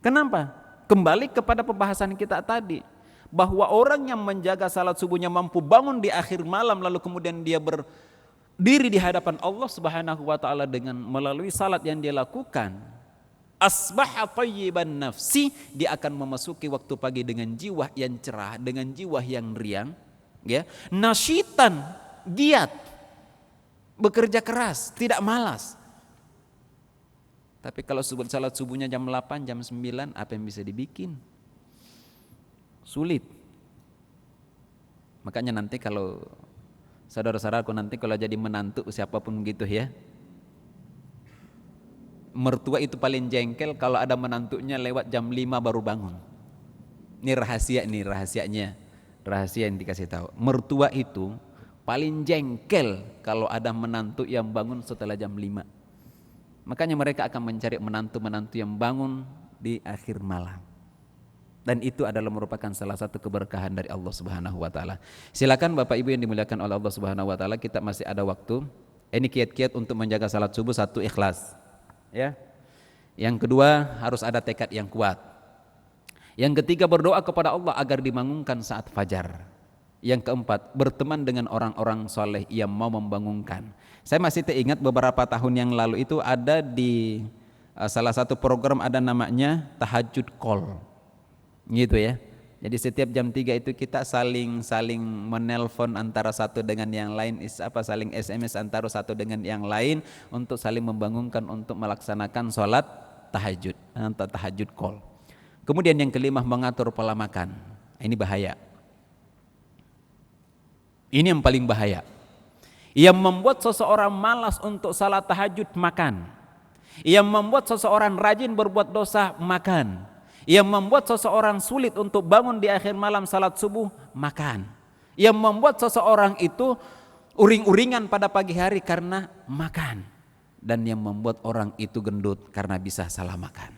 Kenapa? Kembali kepada pembahasan kita tadi, bahwa orang yang menjaga salat subuhnya mampu bangun di akhir malam lalu kemudian dia berdiri di hadapan Allah Subhanahu wa taala dengan melalui salat yang dia lakukan, asbaha thayyiban nafsi, dia akan memasuki waktu pagi dengan jiwa yang cerah, dengan jiwa yang riang, ya, nasyitan, giat, bekerja keras, tidak malas. Tapi kalau salat subuhnya jam 8, jam 9, apa yang bisa dibikin? Sulit. Makanya nanti kalau saudara-saudaraku nanti kalau jadi menantu siapapun gitu ya, mertua itu paling jengkel kalau ada menantunya lewat jam 5 baru bangun. Ini rahasianya. Rahasia yang dikasih tahu. Mertua itu paling jengkel kalau ada menantu yang bangun setelah jam 5. Makanya mereka akan mencari menantu-menantu yang bangun di akhir malam. Dan itu adalah merupakan salah satu keberkahan dari Allah Subhanahu wa taala. Silakan Bapak Ibu yang dimuliakan oleh Allah Subhanahu wa taala, kita masih ada waktu. Ini kiat-kiat untuk menjaga salat subuh. 1, ikhlas. Ya. Yang kedua, harus ada tekad yang kuat. Yang ketiga, berdoa kepada Allah agar dibangunkan saat fajar. Yang keempat, berteman dengan orang-orang soleh yang mau membangunkan. Saya masih teringat beberapa tahun yang lalu itu ada di salah satu program ada namanya tahajud call. Gitu ya. Jadi setiap jam 3 itu kita saling menelpon antara satu dengan yang lain, saling SMS antara satu dengan yang lain untuk saling membangunkan untuk melaksanakan sholat tahajud atau tahajud call. Kemudian yang kelima, mengatur pola makan. Ini bahaya. Ini yang paling bahaya. Yang membuat seseorang malas untuk salat tahajud, makan. Yang membuat seseorang rajin berbuat dosa, makan. Yang membuat seseorang sulit untuk bangun di akhir malam salat subuh, makan. Yang membuat seseorang itu uring-uringan pada pagi hari karena makan. Dan yang membuat orang itu gendut karena bisa salah makan.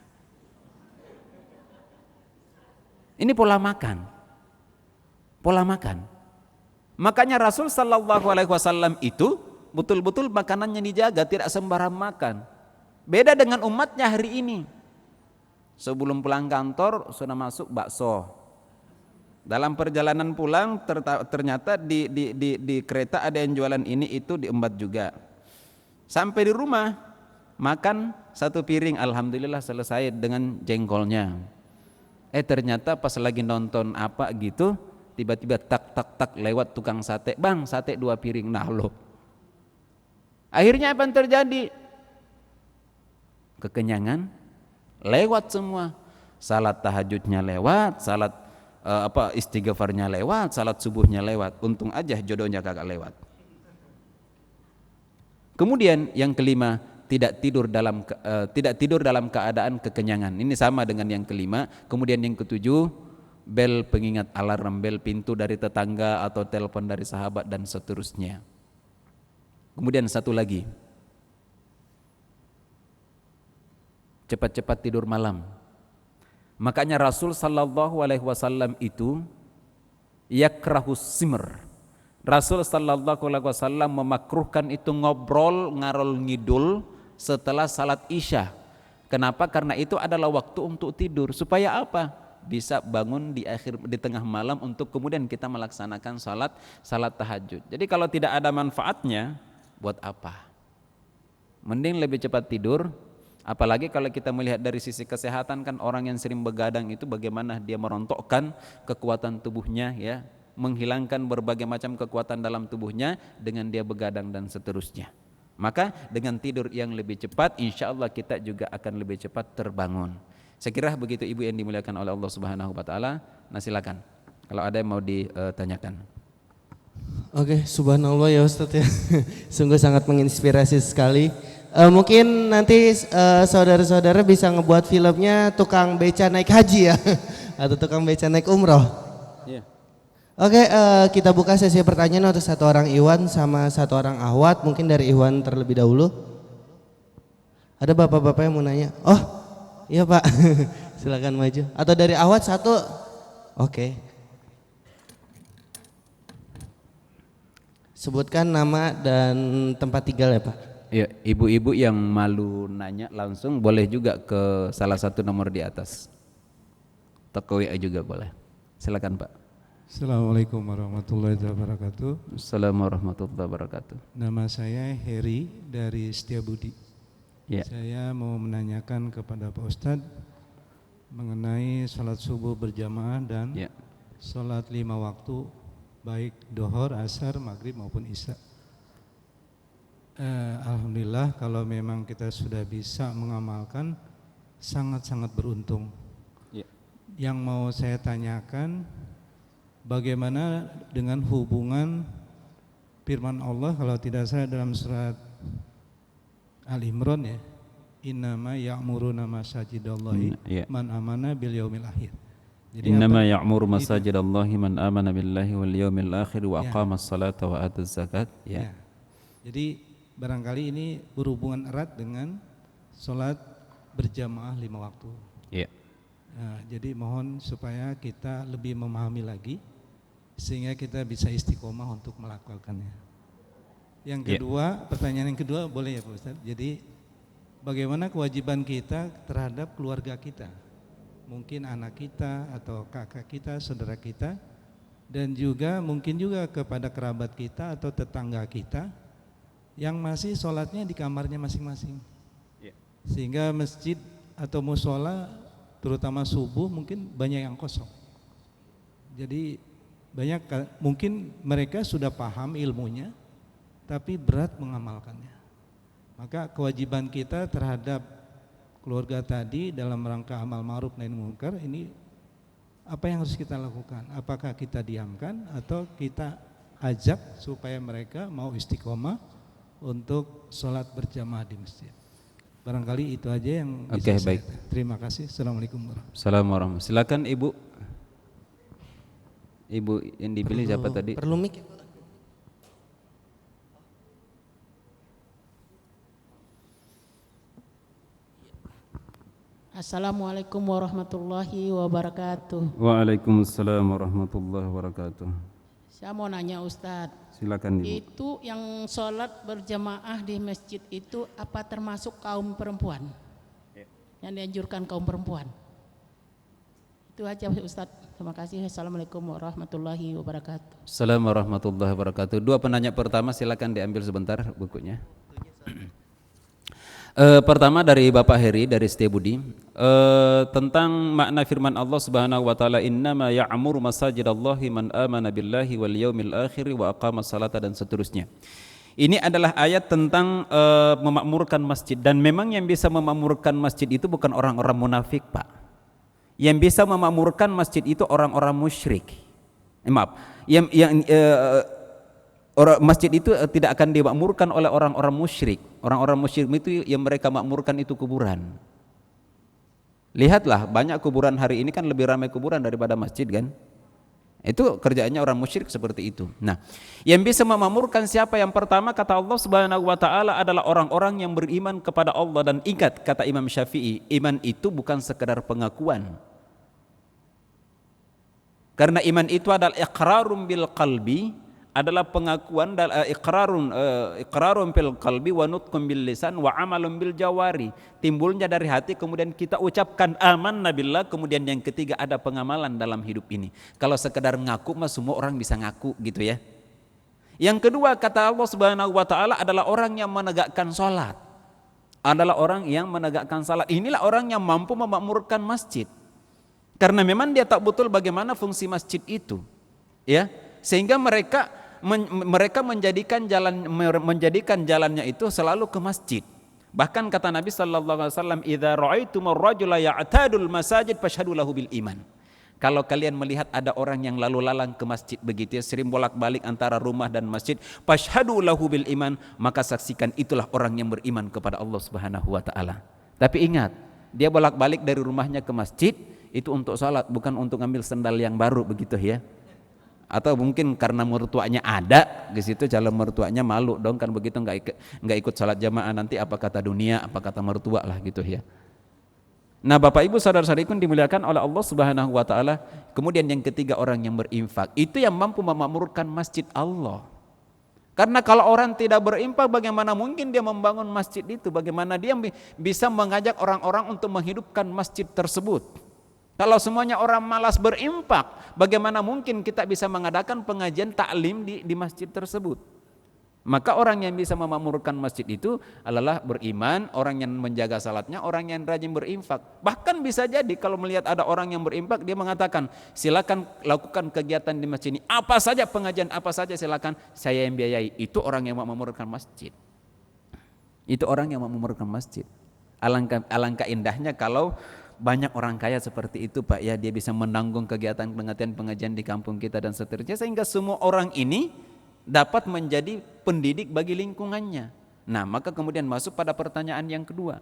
Ini pola makan. Pola makan. Makanya Rasul sallallahu alaihi wasallam itu betul-betul makanannya dijaga, tidak sembarang makan. Beda dengan umatnya hari ini. Sebelum pulang kantor sudah masuk bakso. Dalam perjalanan pulang ternyata di kereta ada yang jualan ini itu, diembat juga. Sampai di rumah makan 1 piring, alhamdulillah selesai dengan jengkolnya. Ternyata pas lagi nonton apa gitu, tiba-tiba tak lewat tukang sate, "Bang, sate 2 piring." Nah loh. Akhirnya apa yang terjadi? Kekenyangan lewat semua. Salat tahajudnya lewat, salat istighfarnya lewat, salat subuhnya lewat. Untung aja jodohnya kagak lewat. Kemudian yang kelima, tidak tidur dalam keadaan kekenyangan. Ini sama dengan yang kelima. Kemudian yang ketujuh, bel pengingat alarm, bel pintu dari tetangga atau telepon dari sahabat dan seterusnya. Kemudian satu lagi, cepat-cepat tidur malam. Makanya Rasul sallallahu alaihi wasallam itu yakrahus simr. Rasul sallallahu alaihi wasallam memakruhkan itu ngobrol ngarol ngidul setelah salat Isya. Kenapa? Karena itu adalah waktu untuk tidur. Supaya apa? Bisa bangun di tengah malam untuk kemudian kita melaksanakan salat tahajud. Jadi kalau tidak ada manfaatnya, buat apa? Mending lebih cepat tidur. Apalagi kalau kita melihat dari sisi kesehatan, kan orang yang sering begadang itu bagaimana dia merontokkan kekuatan tubuhnya, ya, menghilangkan berbagai macam kekuatan dalam tubuhnya dengan dia begadang dan seterusnya. Maka dengan tidur yang lebih cepat, insya Allah kita juga akan lebih cepat terbangun. Saya kira begitu ibu yang dimuliakan oleh Allah Subhanahu wa taala. Nah, silakan kalau ada yang mau ditanyakan. Oke, subhanallah ya Ustadz ya. Sungguh sangat menginspirasi sekali. Mungkin nanti saudara-saudara bisa ngebuat filmnya tukang beca naik haji ya, atau tukang beca naik umroh. Yeah. Oke, kita buka sesi pertanyaan untuk satu orang Iwan sama satu orang Ahwat. Mungkin dari Iwan terlebih dahulu. Ada bapak-bapak yang mau nanya? Oh, iya Pak. Silakan maju. Atau dari Ahwat satu? Oke. Sebutkan nama dan tempat tinggal ya Pak. Ya, ibu-ibu yang malu nanya langsung boleh juga ke salah satu nomor di atas. Atau WA juga boleh. Silakan Pak. Assalamualaikum warahmatullahi wabarakatuh. Assalamualaikum warahmatullahi wabarakatuh. Nama saya Heri dari Setiabudi. Ya. Saya mau menanyakan kepada Pak Ustadz mengenai sholat subuh berjamaah dan sholat 5 waktu, baik dohor, asar, maghrib maupun isya. Alhamdulillah kalau memang kita sudah bisa mengamalkan, sangat-sangat beruntung. Ya. Yang mau saya tanyakan, bagaimana dengan hubungan firman Allah kalau tidak salah dalam surat Al-Imran ya, innama ya'muruna masajidallahi man amana bil yaumil akhir. Jadi innama ya'muru masajidallahi man amana billahi wal yaumil akhir wa aqamas salata wa ataz zakat. Ya. Jadi barangkali ini berhubungan erat dengan sholat berjamaah 5 waktu. Ya. Nah, jadi mohon supaya kita lebih memahami lagi sehingga kita bisa istiqomah untuk melakukannya. Yang kedua, pertanyaan yang kedua boleh ya Pak Ustaz. Jadi bagaimana kewajiban kita terhadap keluarga kita? Mungkin anak kita atau kakak kita, saudara kita, dan juga mungkin juga kepada kerabat kita atau tetangga kita yang masih sholatnya di kamarnya masing-masing. Sehingga masjid atau musola terutama subuh mungkin banyak yang kosong. Jadi banyak, mungkin mereka sudah paham ilmunya tapi berat mengamalkannya. Maka kewajiban kita terhadap keluarga tadi dalam rangka amal ma'ruf nahi munkar ini apa yang harus kita lakukan? Apakah kita diamkan atau kita ajak supaya mereka mau istiqomah untuk sholat berjamaah di masjid? Barangkali itu aja yang bisa saya. Baik. Terima kasih. Assalamualaikum warahmatullahi wabarakatuh. Silakan Ibu. Ibu yang dipilih siapa tadi? Perlu mic ya? Assalamualaikum warahmatullahi wabarakatuh. Waalaikumsalam warahmatullahi wabarakatuh. Saya mau nanya Ustadz. Silakan Ibu. Itu yang sholat berjamaah di masjid itu apa termasuk kaum perempuan? Yang dianjurkan kaum perempuan? Itu aja Ustadz. Terima kasih. Assalamualaikum warahmatullahi wabarakatuh. Assalamualaikum warahmatullahi wabarakatuh. Dua penanya pertama silakan diambil sebentar bukunya. Pertama dari Bapak Heri dari Setiabudi, tentang makna firman Allah Subhanahu wa taala, innama ya'muru masajidallahi man amana billahi wal yaumil akhir wa aqamas salata, dan seterusnya. Ini adalah ayat tentang memakmurkan masjid, dan memang yang bisa memakmurkan masjid itu bukan orang-orang munafik, Pak. Yang bisa memakmurkan masjid itu orang-orang musyrik. Masjid itu tidak akan dimakmurkan oleh orang-orang musyrik. Orang-orang musyrik itu yang mereka makmurkan itu kuburan. Lihatlah, banyak kuburan hari ini kan lebih ramai kuburan daripada masjid kan. Itu kerjaannya orang musyrik seperti itu. Nah, yang bisa memakmurkan siapa? Yang pertama kata Allah Subhanahu wa taala adalah orang-orang yang beriman kepada Allah. Dan ingat kata Imam Syafi'i, iman itu bukan sekedar pengakuan. Karena iman itu adalah iqrarum bil qalbi, adalah pengakuan iqrarun fil qalbi wa nutqun bil lisan wa amalun bil jawari. Timbulnya dari hati kemudian kita ucapkan amanna billah, kemudian yang ketiga ada pengamalan dalam hidup ini. Kalau sekedar ngaku mah semua orang bisa ngaku gitu ya. Yang kedua kata Allah Subhanahu wa taala adalah orang yang menegakkan salat. Adalah orang yang menegakkan salat. Inilah orang yang mampu memakmurkan masjid. Karena memang dia tak betul bagaimana fungsi masjid itu. Ya, sehingga mereka menjadikan jalannya itu selalu ke masjid. Bahkan kata Nabi sallallahu alaihi wasallam, "Idza ra'aitumur rajula ya'tadul masajid fashhadu lahu bil iman." Kalau kalian melihat ada orang yang lalu lalang ke masjid begitu ya, sering bolak-balik antara rumah dan masjid, fashhadu lahu bil iman, maka saksikan itulah orang yang beriman kepada Allah Subhanahu wa taala. Tapi ingat, dia bolak-balik dari rumahnya ke masjid itu untuk salat, bukan untuk ngambil sendal yang baru begitu ya. Atau mungkin karena mertuanya ada di situ, calon mertuanya malu dong kan begitu, nggak ikut salat jamaah, nanti apa kata dunia, apa kata mertua lah gitu ya. Nah Bapak Ibu saudara-saudariku dimuliakan oleh Allah Subhanahu wa taala. Kemudian yang ketiga orang yang berinfak, itu yang mampu memakmurkan masjid Allah. Karena kalau orang tidak berinfak, bagaimana mungkin dia membangun masjid itu? Bagaimana dia bisa mengajak orang-orang untuk menghidupkan masjid tersebut? Kalau semuanya orang malas berinfak, bagaimana mungkin kita bisa mengadakan pengajian taklim di masjid tersebut? Maka orang yang bisa memakmurkan masjid itu adalah beriman, orang yang menjaga salatnya, orang yang rajin berinfak. Bahkan bisa jadi kalau melihat ada orang yang berinfak, dia mengatakan, silakan lakukan kegiatan di masjid ini, apa saja pengajian, apa saja silakan, saya yang biayai. Itu orang yang memakmurkan masjid. Itu orang yang memakmurkan masjid. Alangkah indahnya kalau banyak orang kaya seperti itu Pak ya, dia bisa menanggung kegiatan pengajian di kampung kita dan seterusnya, sehingga semua orang ini dapat menjadi pendidik bagi lingkungannya. Nah maka kemudian masuk pada pertanyaan yang kedua,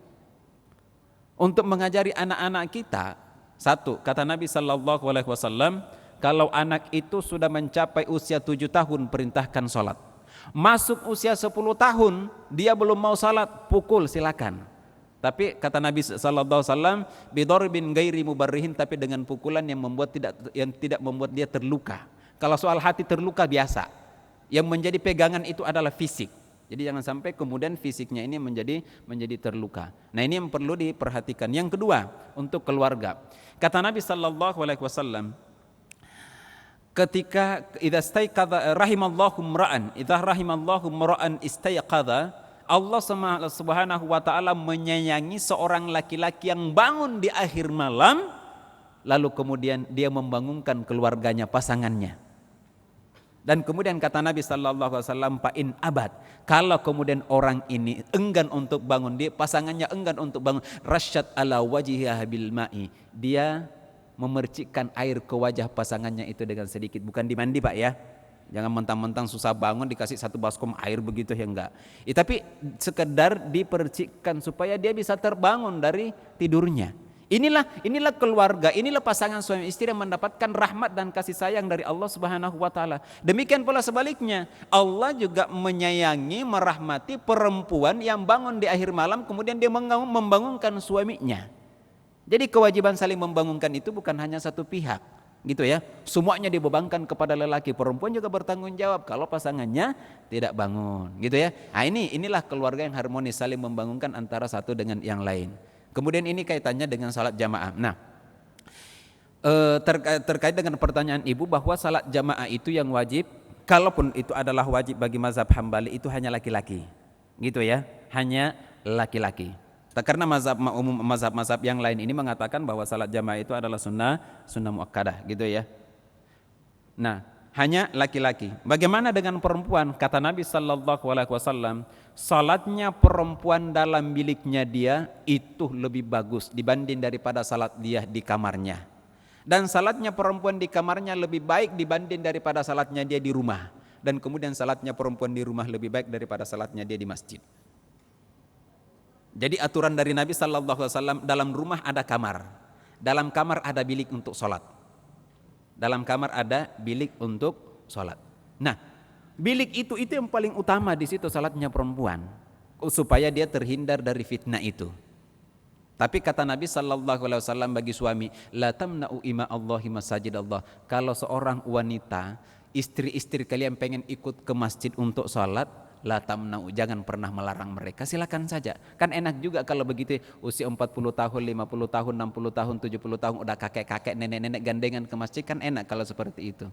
untuk mengajari anak-anak kita. Satu, kata Nabi sallallahu alaihi wasallam, kalau anak itu sudah mencapai usia 7 tahun perintahkan sholat. Masuk usia 10 tahun dia belum mau sholat, pukul silakan. Tapi kata Nabi sallallahu alaihi wasallam, bidarbin ghairi mubarrihin, tapi dengan pukulan yang tidak membuat dia terluka. Kalau soal hati terluka biasa. Yang menjadi pegangan itu adalah fisik. Jadi jangan sampai kemudian fisiknya ini menjadi terluka. Nah, ini yang perlu diperhatikan. Yang kedua, untuk keluarga. Kata Nabi sallallahu alaihi wasallam, ketika idza staiqadha rahimallahu imra'an, idza rahimallahu imra'an istaiqadha, Allah Subhanahu wa taala menyayangi seorang laki-laki yang bangun di akhir malam lalu kemudian dia membangunkan keluarganya, pasangannya. Dan kemudian kata Nabi sallallahu alaihi wasallam, fa in abad, kalau kemudian orang ini enggan untuk bangun, dia pasangannya enggan untuk bangun, rasyad ala wajhiha bil ma'i, dia memercikkan air ke wajah pasangannya itu dengan sedikit, bukan dimandi Pak ya. Jangan mentang-mentang susah bangun dikasih 1 baskom air begitu ya, enggak. Tapi sekedar dipercikkan supaya dia bisa terbangun dari tidurnya. Inilah keluarga, inilah pasangan suami istri yang mendapatkan rahmat dan kasih sayang dari Allah Subhanahu wa taala. Demikian pula sebaliknya, Allah juga menyayangi, merahmati perempuan yang bangun di akhir malam kemudian dia membangunkan suaminya. Jadi kewajiban saling membangunkan itu bukan hanya satu pihak, gitu ya. Semuanya dibebankan kepada lelaki, perempuan juga bertanggung jawab kalau pasangannya tidak bangun, gitu ya. Nah, inilah keluarga yang harmonis, saling membangunkan antara satu dengan yang lain. Kemudian ini kaitannya dengan salat jamaah. Nah, terkait dengan pertanyaan ibu bahwa salat jamaah itu yang wajib, kalaupun itu adalah wajib bagi mazhab Hambali, itu hanya laki-laki, gitu ya, hanya laki-laki. Karena mazhab yang lain ini mengatakan bahwa salat jamaah itu adalah sunnah muakkadah, gitu ya. Nah, hanya laki-laki. Bagaimana dengan perempuan? Kata Nabi sallallahu alaihi wasallam, salatnya perempuan dalam biliknya dia itu lebih bagus dibanding daripada salat dia di kamarnya. Dan salatnya perempuan di kamarnya lebih baik dibanding daripada salatnya dia di rumah. Dan kemudian salatnya perempuan di rumah lebih baik daripada salatnya dia di masjid. Jadi aturan dari Nabi sallallahu alaihi wasallam, dalam rumah ada kamar. Dalam kamar ada bilik untuk salat. Dalam kamar ada bilik untuk salat. Nah, bilik itu yang paling utama di situ salatnya perempuan, supaya dia terhindar dari fitnah itu. Tapi kata Nabi sallallahu alaihi wasallam bagi suami, la tamna'u ima Allahi masajid Allah. Kalau seorang wanita istri-istri kalian pengen ikut ke masjid untuk sholat, la tamna'u, jangan pernah melarang mereka, silakan saja. Kan enak juga kalau begitu, usia 40 tahun, 50 tahun, 60 tahun, 70 tahun, udah kakek-kakek, nenek-nenek gandengan ke masjid, kan enak kalau seperti itu.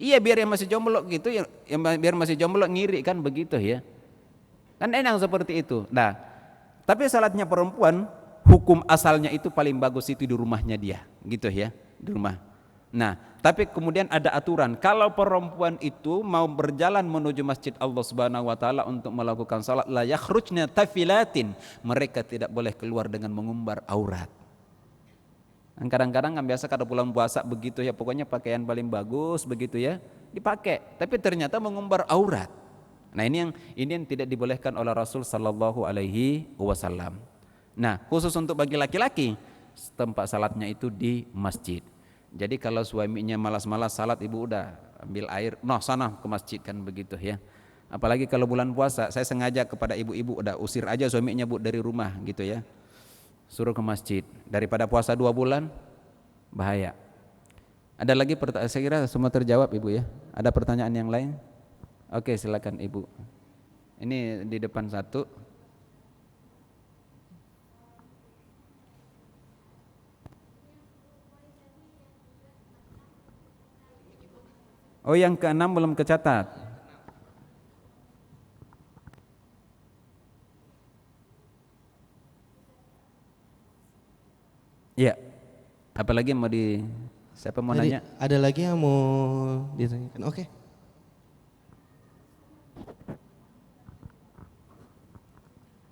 Iya, biar yang masih jomblo gitu, biar masih jomblo ngiri kan begitu ya. Kan enak seperti itu. Nah, tapi salatnya perempuan, hukum asalnya itu paling bagus itu di rumahnya dia, gitu ya, di rumah. Nah, tapi kemudian ada aturan, kalau perempuan itu mau berjalan menuju masjid Allah Subhanahu wa taala untuk melakukan salat, la yakhrujna tafilatin, mereka tidak boleh keluar dengan mengumbar aurat. Kadang-kadang kan biasa kalau bulan puasa begitu ya, pokoknya pakaian paling bagus begitu ya, dipakai, tapi ternyata mengumbar aurat. Nah, ini yang tidak dibolehkan oleh Rasul sallallahu alaihi wasallam. Nah, khusus untuk bagi laki-laki, tempat salatnya itu di masjid. Jadi kalau suaminya malas-malas salat, ibu udah ambil air, noh sana ke masjid kan begitu ya. Apalagi kalau bulan puasa, saya sengaja kepada ibu-ibu udah usir aja suaminya bu dari rumah gitu ya. Suruh ke masjid, daripada puasa 2 bulan bahaya. Ada lagi pertanyaan, saya kira semua terjawab ibu ya. Ada pertanyaan yang lain? Oke, silakan ibu. Ini di depan satu. Oh, yang ke-6 belum kecatat. Iya. Apalagi mau siapa mau Tadi nanya? ada lagi yang mau ditanyakan? Oke.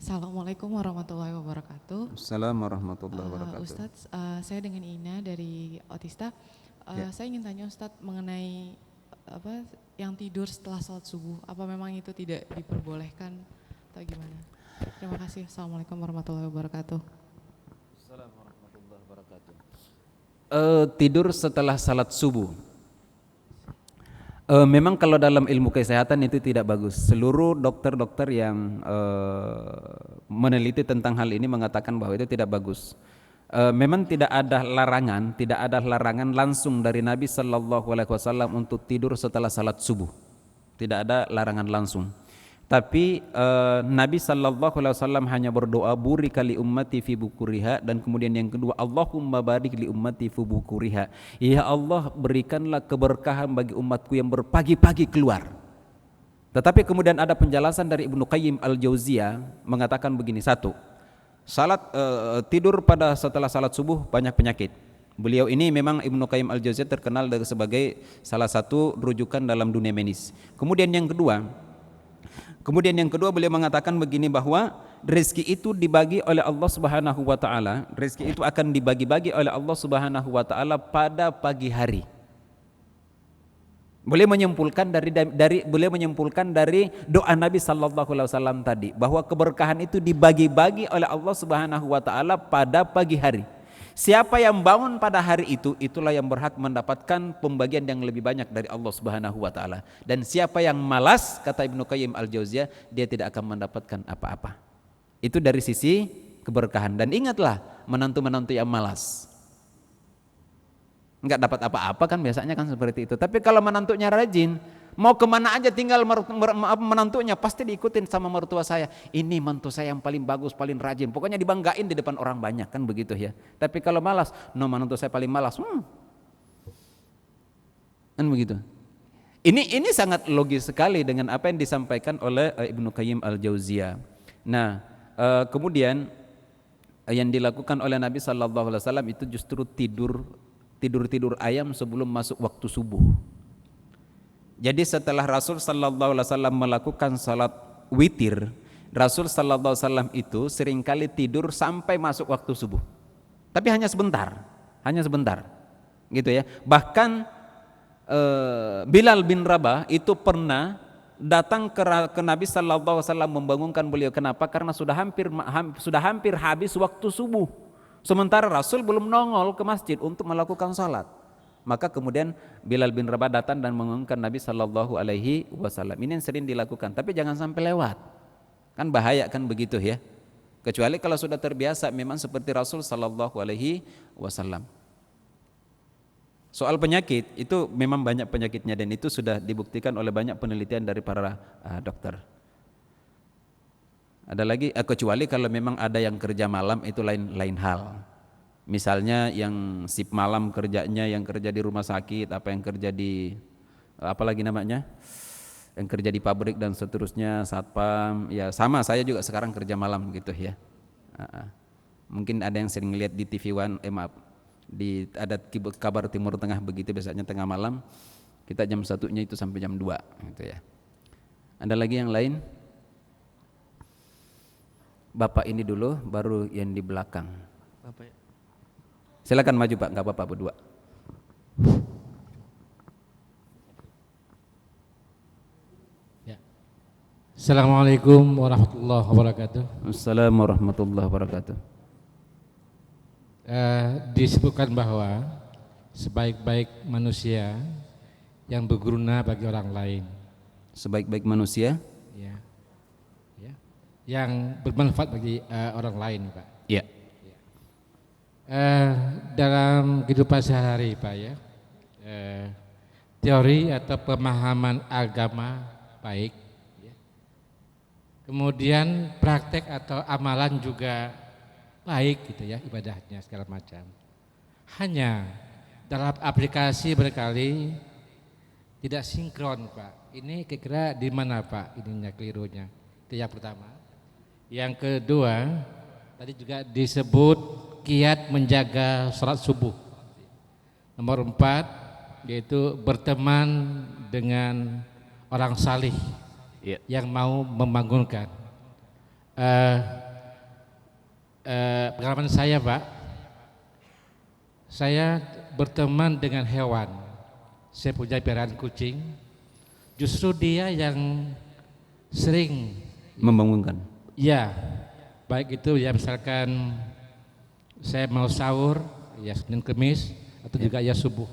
Assalamualaikum warahmatullahi wabarakatuh. Assalamualaikum warahmatullahi wabarakatuh. Ustadz, saya dengan Ina dari Otista. Saya ingin tanya Ustadz mengenai yang tidur setelah sholat subuh. Apa memang itu tidak diperbolehkan atau gimana? Terima kasih. Assalamualaikum warahmatullahi wabarakatuh. Assalamualaikum warahmatullahi wabarakatuh. Tidur setelah salat subuh. Memang kalau dalam ilmu kesehatan itu tidak bagus. Seluruh dokter-dokter yang meneliti tentang hal ini mengatakan bahwa itu tidak bagus. Memang tidak ada larangan langsung dari Nabi Sallallahu Alaihi Wasallam untuk tidur setelah salat subuh. Tidak ada larangan langsung. Tapi Nabi Sallallahu Alaihi Wasallam hanya berdoa burika li ummati fi bukuriha, dan kemudian yang kedua Allahumma barik li ummati fi bukuriha. Ya Allah, berikanlah keberkahan bagi umatku yang berpagi-pagi keluar. Tetapi kemudian ada penjelasan dari Ibnu Qayyim al-Jauziyah mengatakan begini, satu, tidur setelah salat subuh banyak penyakit. Beliau ini memang Ibnu Qayyim al-Jauziyah terkenal sebagai salah satu rujukan dalam dunia medis. Kemudian yang kedua beliau mengatakan begini, bahwa rezeki itu dibagi oleh Allah Subhanahu wa taala. Rezeki itu akan dibagi-bagi oleh Allah Subhanahu wa taala pada pagi hari. Boleh menyimpulkan dari doa Nabi sallallahu alaihi wasallam tadi, bahwa keberkahan itu dibagi-bagi oleh Allah Subhanahu wa taala pada pagi hari. Siapa yang bangun pada hari itu, itulah yang berhak mendapatkan pembagian yang lebih banyak dari Allah Subhanahu wa taala. Dan siapa yang malas, kata Ibnu Qayyim al-Jauziyah, dia tidak akan mendapatkan apa-apa. Itu dari sisi keberkahan. Dan ingatlah, menantu-menantu yang malas enggak dapat apa-apa kan, biasanya kan seperti itu. Tapi kalau menantunya rajin, mau kemana aja tinggal menantunya pasti diikutin sama mertua saya. Ini mantu saya yang paling bagus, paling rajin. Pokoknya dibanggain di depan orang banyak kan begitu ya. Tapi kalau malas, no, menantu saya paling malas. Kan begitu. Ini sangat logis sekali dengan apa yang disampaikan oleh Ibnu Qayyim al-Jauziyah. Nah, kemudian yang dilakukan oleh Nabi sallallahu alaihi wasallam itu justru tidur ayam sebelum masuk waktu subuh. Jadi setelah Rasul sallallahu alaihi wasallam melakukan salat witir, Rasul sallallahu alaihi wasallam itu seringkali tidur sampai masuk waktu subuh. Tapi hanya sebentar. Gitu ya. Bahkan Bilal bin Rabah itu pernah datang ke Nabi sallallahu alaihi wasallam membangunkan beliau. Kenapa? Karena sudah hampir habis waktu subuh. Sementara Rasul belum nongol ke masjid untuk melakukan salat. Maka kemudian Bilal bin Rabah datang dan mengumumkan Nabi sallallahu alaihi wasallam. Ini yang sering dilakukan, tapi jangan sampai lewat. Kan bahaya kan begitu ya. Kecuali kalau sudah terbiasa memang seperti Rasul sallallahu alaihi wasallam. Soal penyakit itu memang banyak penyakitnya dan itu sudah dibuktikan oleh banyak penelitian dari para dokter. Ada lagi kecuali kalau memang ada yang kerja malam itu lain hal. Misalnya yang sip malam kerjanya, yang kerja di rumah sakit, apa yang kerja di apalagi namanya, yang kerja di pabrik dan seterusnya, satpam, ya sama saya juga sekarang kerja malam gitu ya. Mungkin ada yang sering lihat di TV One, ada kabar Timur Tengah begitu, biasanya tengah malam, kita jam 1-nya itu sampai jam 2 gitu ya. Ada lagi yang lain? Bapak ini dulu, baru yang di belakang. Silakan maju Pak, nggak apa-apa berdua. Ya. Assalamualaikum warahmatullahi wabarakatuh. Assalamualaikum warahmatullahi wabarakatuh. Disebutkan bahwa sebaik-baik manusia yang berguna bagi orang lain. Sebaik-baik manusia Ya. Ya. Yang bermanfaat bagi orang lain, Pak. ya. Dalam kehidupan sehari, Pak ya, teori atau pemahaman agama baik, ya. Kemudian praktek atau amalan juga baik gitu ya, ibadahnya segala macam. Hanya dalam aplikasi berkali tidak sinkron, Pak. Ini kira-kira di mana, Pak, ininya kelirunya? Itu yang pertama. Yang kedua, tadi juga disebut kiat menjaga sholat subuh. Nomor 4 yaitu berteman dengan orang salih yang mau membangunkan. Pengalaman saya, Pak, saya berteman dengan hewan. Saya punya peliharaan kucing. Justru dia yang sering Membangunkan. ya, baik itu ya misalkan saya mau sahur, ya Senin Kemis, atau juga ya subuh.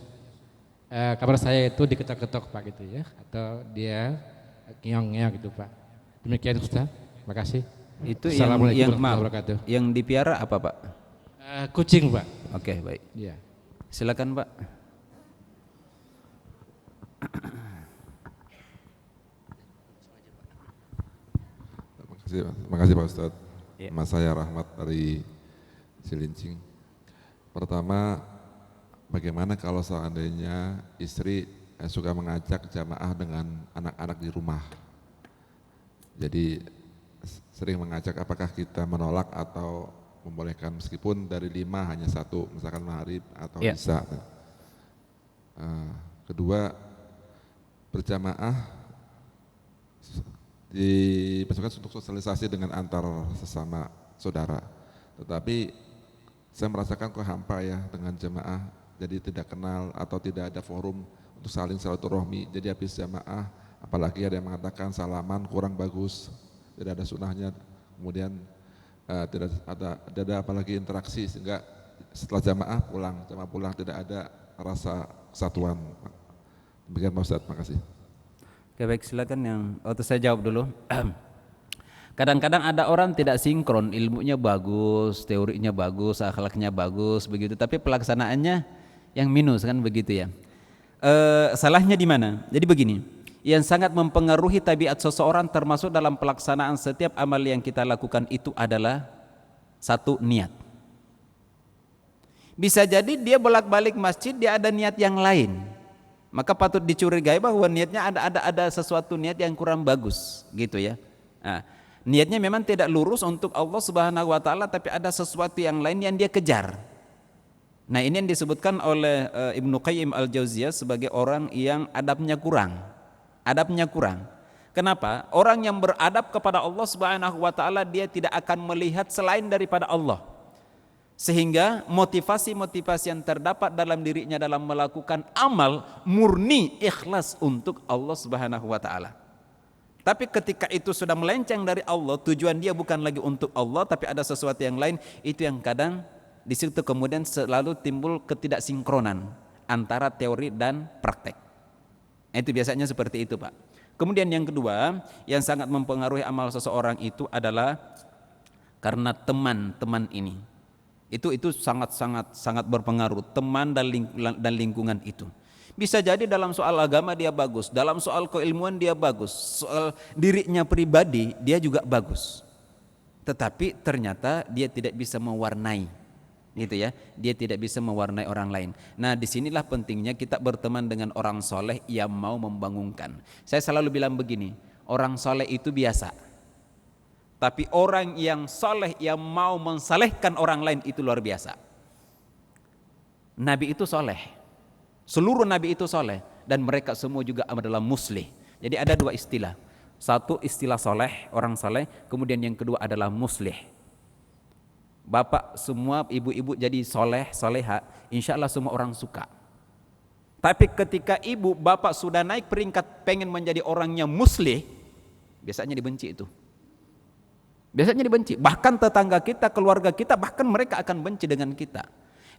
Kabar saya itu diketok-ketok, Pak, gitu ya, atau dia ngeong-ngeong gitu, Pak. Demikian Ustaz, terima kasih. Itu Assalamualaikum yang warahmatullahi wabarakatuh. yang dipiara apa Pak? Kucing, Pak. Oke, baik. Ya. Silakan Pak. Terima kasih Pak Ustadz. Ya. Mas saya Rahmat dari Cilincing. Pertama, bagaimana kalau seandainya istri suka mengajak jamaah dengan anak-anak di rumah? Jadi sering mengajak, apakah kita menolak atau membolehkan meskipun dari 5 hanya 1, misalkan maghrib atau Ya. isya. Kedua, berjamaah dimasukkan untuk sosialisasi dengan antar sesama saudara. Tetapi saya merasakan kok hampa ya dengan jamaah, jadi tidak kenal atau tidak ada forum untuk saling silaturahmi. Jadi habis jamaah, apalagi ada yang mengatakan salaman kurang bagus, tidak ada sunahnya, kemudian tidak ada apalagi interaksi, sehingga setelah jamaah pulang tidak ada rasa kesatuan. Demikian Pak Ustadz, terima kasih. Oke, baik, silakan yang saya jawab dulu. Kadang-kadang ada orang tidak sinkron, ilmunya bagus, teorinya bagus, akhlaknya bagus begitu, tapi pelaksanaannya yang minus kan begitu ya. Salahnya di mana? Jadi begini, yang sangat mempengaruhi tabiat seseorang termasuk dalam pelaksanaan setiap amal yang kita lakukan itu adalah satu, niat. Bisa jadi dia bolak-balik masjid, dia ada niat yang lain. Maka patut dicurigai bahwa niatnya ada sesuatu niat yang kurang bagus gitu ya. Nah, niatnya memang tidak lurus untuk Allah Subhanahu wa taala, tapi ada sesuatu yang lain yang dia kejar. Nah, ini yang disebutkan oleh Ibnu Qayyim Al-Jauziyah sebagai orang yang adabnya kurang. Adabnya kurang. Kenapa? Orang yang beradab kepada Allah Subhanahu wa taala dia tidak akan melihat selain daripada Allah. Sehingga motivasi-motivasi yang terdapat dalam dirinya dalam melakukan amal murni ikhlas untuk Allah Subhanahu wa taala. Tapi ketika itu sudah melenceng dari Allah, tujuan dia bukan lagi untuk Allah tapi ada sesuatu yang lain, itu yang kadang di situ kemudian selalu timbul ketidaksinkronan antara teori dan praktek. Itu biasanya seperti itu, Pak. Kemudian yang kedua, yang sangat mempengaruhi amal seseorang itu adalah karena teman-teman ini. Itu sangat berpengaruh, teman dan lingkungan itu. Bisa jadi dalam soal agama dia bagus, dalam soal keilmuan dia bagus, soal dirinya pribadi dia juga bagus. Tetapi ternyata dia tidak bisa mewarnai, gitu ya. Dia tidak bisa mewarnai orang lain. Nah, disinilah pentingnya kita berteman dengan orang soleh yang mau membangunkan. Saya selalu bilang begini, orang soleh itu biasa. Tapi orang yang soleh yang mau mensalehkan orang lain itu luar biasa. Nabi itu soleh. Seluruh nabi itu soleh dan mereka semua juga adalah muslih. Jadi ada dua istilah. Satu istilah soleh, orang soleh. Kemudian yang kedua adalah muslih. Bapak semua ibu-ibu jadi soleh, soleha, insya Allah semua orang suka. Tapi ketika ibu bapak sudah naik peringkat pengen menjadi orangnya muslih, biasanya dibenci itu. Biasanya dibenci. Bahkan tetangga kita, keluarga kita, bahkan mereka akan benci dengan kita.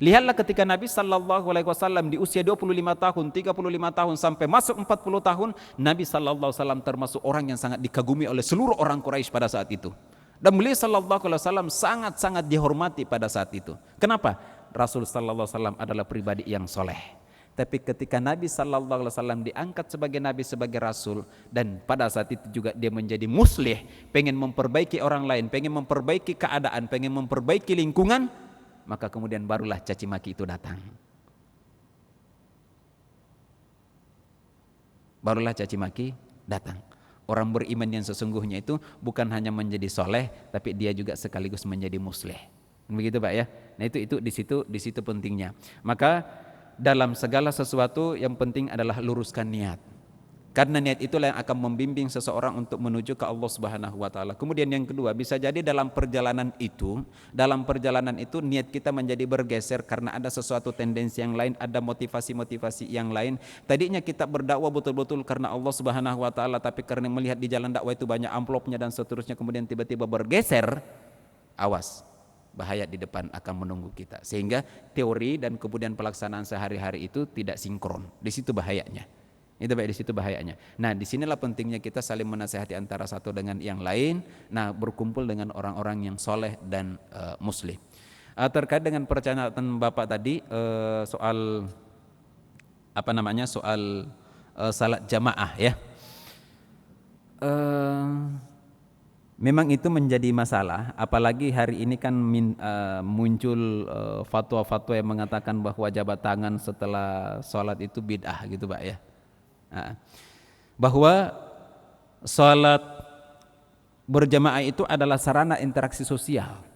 Lihatlah ketika Nabi SAW di usia 25 tahun, 35 tahun sampai masuk 40 tahun, Nabi SAW termasuk orang yang sangat dikagumi oleh seluruh orang Quraisy pada saat itu. Dan beliau SAW sangat-sangat dihormati pada saat itu. Kenapa? Rasul SAW adalah pribadi yang soleh. Tapi ketika Nabi SAW diangkat sebagai Nabi, sebagai Rasul, dan pada saat itu juga dia menjadi muslih, pengen memperbaiki orang lain, pengen memperbaiki keadaan, pengen memperbaiki lingkungan, maka kemudian barulah caci maki itu datang. Barulah caci maki datang. Orang beriman yang sesungguhnya itu bukan hanya menjadi soleh, tapi dia juga sekaligus menjadi muslih. Begitu Pak ya. Nah itu di situ pentingnya. Maka dalam segala sesuatu yang penting adalah luruskan niat. Karena niat itulah yang akan membimbing seseorang untuk menuju ke Allah Subhanahu wa taala. Kemudian yang kedua, bisa jadi dalam perjalanan itu niat kita menjadi bergeser karena ada sesuatu tendensi yang lain, ada motivasi-motivasi yang lain. Tadinya kita berdakwah betul-betul karena Allah Subhanahu wa taala, tapi karena melihat di jalan dakwah itu banyak amplopnya dan seterusnya, kemudian tiba-tiba bergeser, awas. Bahaya di depan akan menunggu kita. Sehingga teori dan kemudian pelaksanaan sehari-hari itu tidak sinkron. Di situ bahayanya. Itu baik, di situ bahayanya. Nah, disinilah pentingnya kita saling menasihati antara satu dengan yang lain. Nah, berkumpul dengan orang-orang yang soleh dan muslih. Terkait dengan pertanyaan Bapak tadi soal soal salat jamaah ya. Memang itu menjadi masalah. Apalagi hari ini kan muncul fatwa-fatwa yang mengatakan bahwa jabat tangan setelah sholat itu bid'ah gitu Pak ya. Bahwa sholat berjamaah itu adalah sarana interaksi sosial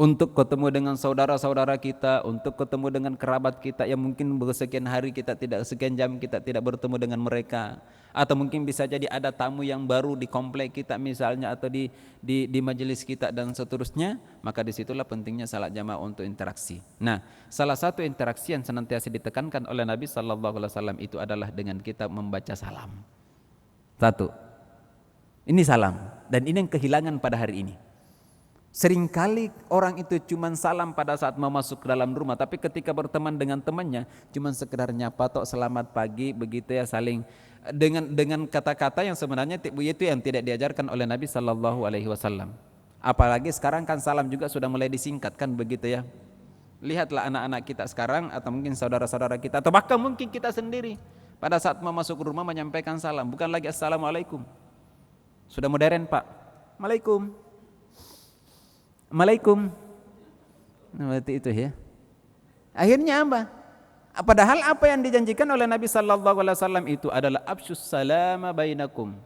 untuk ketemu dengan saudara-saudara kita, untuk ketemu dengan kerabat kita yang mungkin bersekian hari sekian jam kita tidak bertemu dengan mereka, atau mungkin bisa jadi ada tamu yang baru di komplek kita misalnya, atau di majelis kita dan seterusnya. Maka disitulah pentingnya salat jamaah untuk interaksi. Nah, salah satu interaksi yang senantiasa ditekankan oleh Nabi SAW itu adalah dengan kita membaca salam. Satu, ini salam, dan ini yang kehilangan pada hari ini. Seringkali orang itu cuma salam pada saat mau masuk ke dalam rumah, tapi ketika berteman dengan temannya cuma sekedar nyapa tok, selamat pagi, begitu ya, saling dengan kata-kata yang sebenarnya itu yang tidak diajarkan oleh Nabi SAW. Apalagi sekarang kan salam juga sudah mulai disingkatkan begitu ya. Lihatlah anak-anak kita sekarang, atau mungkin saudara-saudara kita, atau bahkan mungkin kita sendiri, pada saat mau masuk rumah menyampaikan salam, bukan lagi assalamualaikum. Sudah modern Pak. Waalaikum. Berarti itu ya. Akhirnya apa? Padahal apa yang dijanjikan oleh Nabi SAW itu adalah absyus salama bainakum.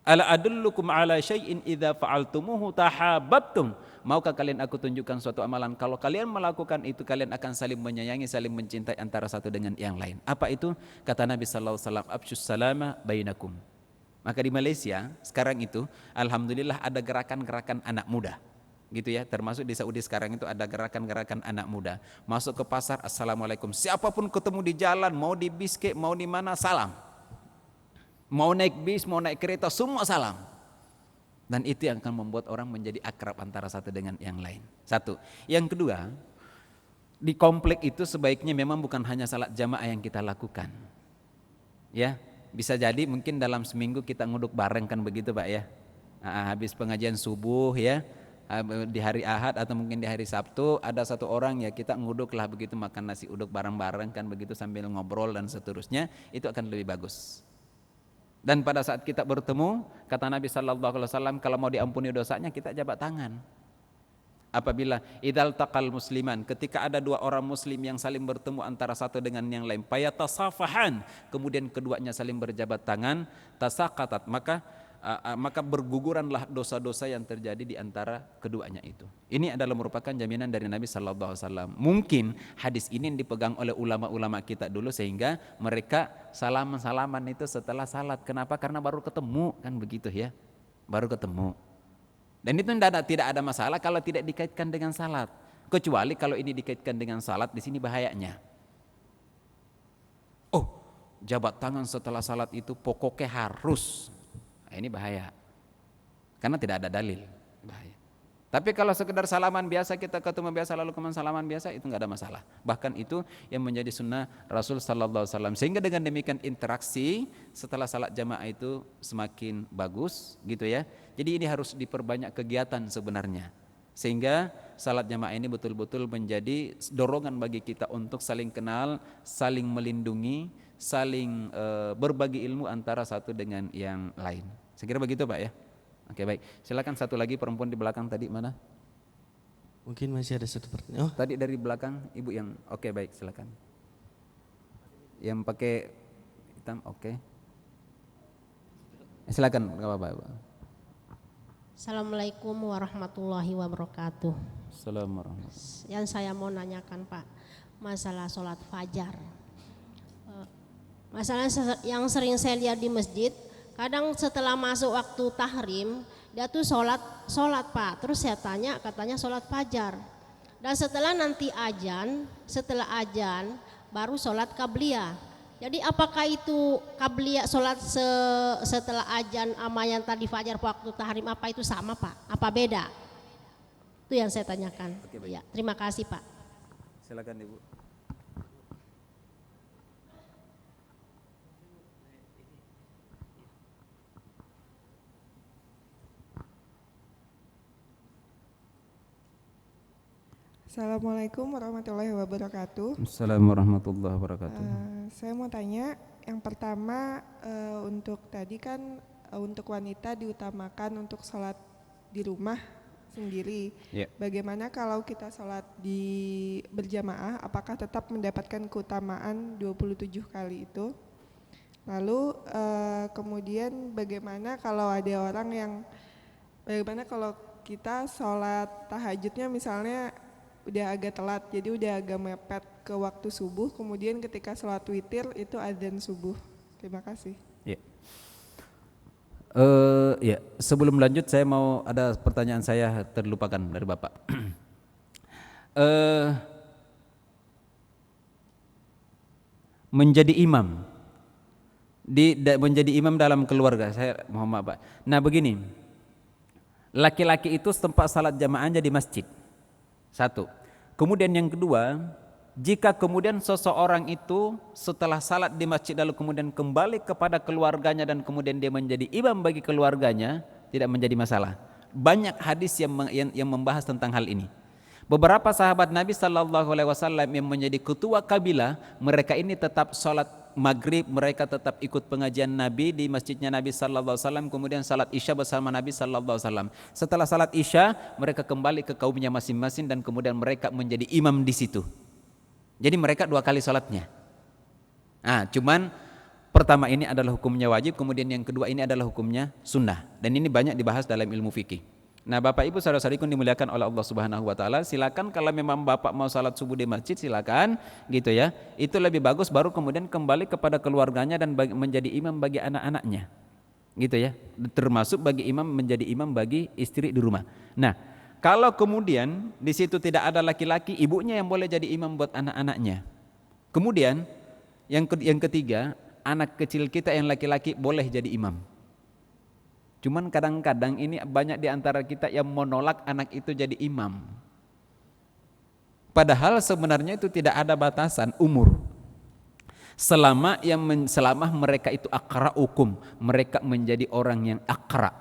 Ala adullukum ala syai'in idza fa'altumuhu tahabbtum. Maukah kalian aku tunjukkan suatu amalan, kalau kalian melakukan itu kalian akan saling menyayangi, saling mencintai antara satu dengan yang lain. Apa itu? Kata Nabi SAW, absyus salama bainakum. Maka di Malaysia sekarang itu alhamdulillah ada gerakan-gerakan anak muda. Gitu ya, termasuk di Saudi sekarang itu ada gerakan-gerakan anak muda. Masuk ke pasar, assalamualaikum. Siapapun ketemu di jalan, mau di bis, mau di mana, salam. Mau naik bis, mau naik kereta, semua salam. Dan itu yang akan membuat orang menjadi akrab antara satu dengan yang lain. Satu. Yang kedua, di komplek itu sebaiknya memang bukan hanya salat jamaah yang kita lakukan. Ya, bisa jadi mungkin dalam seminggu kita nguduk bareng kan begitu Pak ya. Habis pengajian subuh ya, di hari Ahad atau mungkin di hari Sabtu ada satu orang ya kita nguduk lah begitu, makan nasi uduk bareng-bareng kan begitu sambil ngobrol dan seterusnya, itu akan lebih bagus. Dan pada saat kita bertemu, kata Nabi sallallahu alaihi wasallam, kalau mau diampuni dosanya kita jabat tangan. Apabila idzal taqal musliman, ketika ada dua orang muslim yang saling bertemu antara satu dengan yang lain, fayatasafahan, kemudian keduanya saling berjabat tangan, tasaqatat, maka berguguranlah dosa-dosa yang terjadi di antara keduanya itu. Ini adalah merupakan jaminan dari Nabi sallallahu alaihi wasallam. Mungkin hadis ini dipegang oleh ulama-ulama kita dulu sehingga mereka salaman itu setelah salat. Kenapa? Karena baru ketemu, kan begitu ya. Baru ketemu. Dan itu tidak ada masalah kalau tidak dikaitkan dengan salat. Kecuali kalau ini dikaitkan dengan salat, di sini bahayanya. Oh, jabat tangan setelah salat itu pokoknya harus. Nah, ini bahaya. Karena tidak ada dalil. Bahaya. Tapi kalau sekedar salaman biasa, kita ketemu biasa lalu kemudian salaman biasa, itu enggak ada masalah. Bahkan itu yang menjadi sunnah Rasul sallallahu alaihi wasallam. Sehingga dengan demikian interaksi setelah salat jamaah itu semakin bagus gitu ya. Jadi ini harus diperbanyak kegiatan sebenarnya. Sehingga salat jamaah ini betul-betul menjadi dorongan bagi kita untuk saling kenal, saling melindungi, saling berbagi ilmu antara satu dengan yang lain. Saya kira begitu Pak ya. Oke baik, silakan satu lagi perempuan di belakang tadi mana? Mungkin masih ada satu pertanyaan. Oh, tadi dari belakang ibu yang oke baik silakan. Yang pakai hitam oke. Silakan enggak apa-apa. Assalamualaikum warahmatullahi wabarakatuh. Assalamualaikum. Yang saya mau nanyakan Pak, masalah sholat fajar. Masalah yang sering saya lihat di masjid, kadang setelah masuk waktu tahrim, dia tuh sholat Pak. Terus saya tanya, katanya sholat fajar. Dan setelah nanti setelah ajan baru sholat qabliyah. Jadi apakah itu qabliyah sholat setelah ajan sama yang tadi fajar waktu tahrim, apa itu sama Pak? Apa beda? Itu yang saya tanyakan. Oke, ya, terima kasih Pak. Silakan Ibu. Assalamualaikum warahmatullahi wabarakatuh. Assalamualaikum warahmatullahi wabarakatuh. Saya mau tanya, yang pertama untuk tadi kan untuk wanita diutamakan untuk sholat di rumah sendiri. Yeah. Bagaimana kalau kita sholat di berjamaah, apakah tetap mendapatkan keutamaan 27 kali itu? Lalu kemudian bagaimana kalau kalau kita sholat tahajudnya misalnya udah agak telat, jadi udah agak mepet ke waktu subuh, kemudian ketika sholat witir itu adzan subuh. Terima kasih. Ya, sebelum lanjut saya mau ada pertanyaan saya terlupakan dari Bapak. Menjadi imam dalam keluarga, saya mohon maaf Pak. Nah begini, laki-laki itu tempat salat jamaahnya di masjid. Satu. Kemudian yang kedua, jika kemudian seseorang itu setelah salat di masjid lalu kemudian kembali kepada keluarganya dan kemudian dia menjadi imam bagi keluarganya, tidak menjadi masalah. Banyak hadis yang membahas tentang hal ini. Beberapa sahabat Nabi sallallahu alaihi wasallam yang menjadi ketua kabilah, mereka ini tetap salat maghrib, mereka tetap ikut pengajian Nabi di masjidnya Nabi sallallahu alaihi wasallam, kemudian salat Isya bersama Nabi sallallahu alaihi wasallam. Setelah salat Isya, mereka kembali ke kaumnya masing-masing dan kemudian mereka menjadi imam di situ. Jadi mereka 2 kali salatnya. Nah, cuman pertama ini adalah hukumnya wajib, kemudian yang kedua ini adalah hukumnya sunnah. Dan ini banyak dibahas dalam ilmu fikih. Nah, Bapak Ibu saudara-saudariku dimuliakan oleh Allah Subhanahu wa taala, silakan kalau memang Bapak mau salat subuh di masjid silakan gitu ya. Itu lebih bagus, baru kemudian kembali kepada keluarganya dan menjadi imam bagi anak-anaknya. Gitu ya. Termasuk bagi imam menjadi imam bagi istri di rumah. Nah, kalau kemudian di situ tidak ada laki-laki, ibunya yang boleh jadi imam buat anak-anaknya. Kemudian yang ketiga, anak kecil kita yang laki-laki boleh jadi imam. Cuman kadang-kadang ini banyak di antara kita yang menolak anak itu jadi imam. Padahal sebenarnya itu tidak ada batasan umur. Selama mereka itu aqra mereka menjadi orang yang aqra,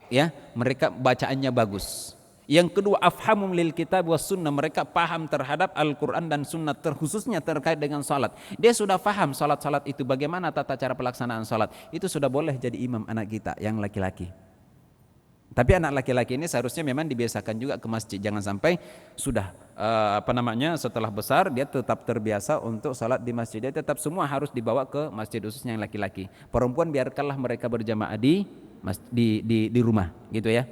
ya, mereka bacaannya bagus. Yang kedua, afhamum lil kitab was sunnah, mereka paham terhadap Al-Quran dan sunnah, terkhususnya terkait dengan salat. Dia sudah paham salat-salat itu, bagaimana tata cara pelaksanaan salat. Itu sudah boleh jadi imam anak kita yang laki-laki. Tapi anak laki-laki ini seharusnya memang dibiasakan juga ke masjid. Jangan sampai sudah setelah besar dia tetap terbiasa untuk salat di masjid. Dia tetap semua harus dibawa ke masjid, khususnya yang laki-laki. Perempuan biarkanlah mereka berjamaah di rumah, gitu ya.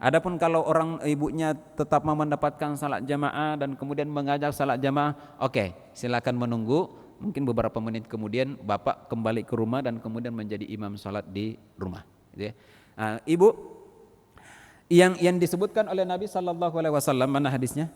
Adapun kalau orang ibunya tetap mau mendapatkan salat jamaah dan kemudian mengajak salat jamaah, oke, silakan menunggu. Mungkin beberapa menit kemudian bapak kembali ke rumah dan kemudian menjadi imam salat di rumah. Gitu ya. Ibu, yang disebutkan oleh Nabi SAW, mana hadisnya?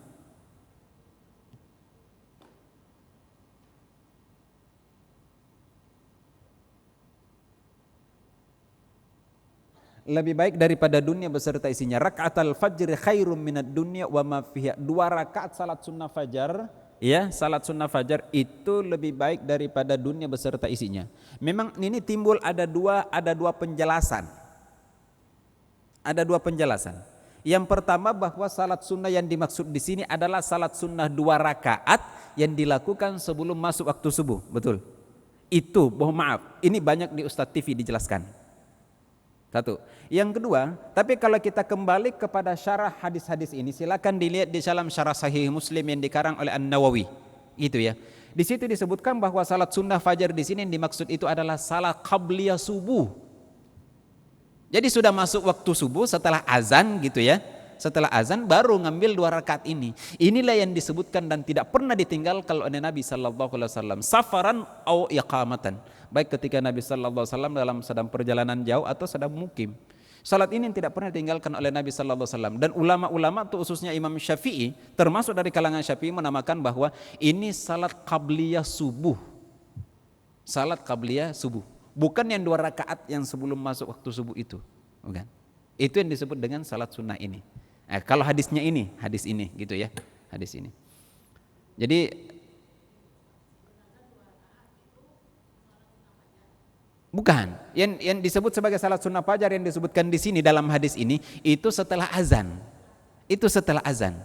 Lebih baik daripada dunia beserta isinya. Raka'atul fajr khairum minad dunya wa ma fiha. 2 rakaat salat sunnah fajar, ya, salat sunnah fajar itu lebih baik daripada dunia beserta isinya. Memang ini timbul ada dua penjelasan. Ada 2 penjelasan. Yang pertama bahwa salat sunnah yang dimaksud di sini adalah salat sunnah 2 rakaat yang dilakukan sebelum masuk waktu subuh, betul? Itu, mohon maaf, ini banyak di Ustadz TV dijelaskan. Satu. Yang kedua, tapi kalau kita kembali kepada syarah hadis-hadis ini, silakan dilihat di dalam syarah Sahih Muslim yang dikarang oleh An-Nawawi. Itu ya. Di situ disebutkan bahwa salat sunnah fajar di sini yang dimaksud itu adalah salat qabliyah subuh. Jadi sudah masuk waktu subuh setelah azan gitu ya. Setelah azan baru ngambil 2 rakaat ini. Inilah yang disebutkan dan tidak pernah ditinggalkan oleh Nabi sallallahu alaihi wasallam, safaran au iqamatan. Baik ketika Nabi sallallahu alaihi wasallam dalam sedang perjalanan jauh atau sedang mukim. Salat ini tidak pernah ditinggalkan oleh Nabi sallallahu alaihi wasallam, dan ulama-ulama itu khususnya Imam Syafi'i termasuk dari kalangan Syafi'i menamakan bahwa ini salat qabliyah subuh. Salat qabliyah subuh. Bukan yang 2 rakaat yang sebelum masuk waktu subuh itu. Bukan. Itu yang disebut dengan salat sunnah ini. Kalau hadisnya ini, hadis ini gitu ya, hadis ini. Jadi bukan, yang disebut sebagai salat sunnah fajar yang disebutkan di sini dalam hadis ini itu setelah azan. Itu setelah azan.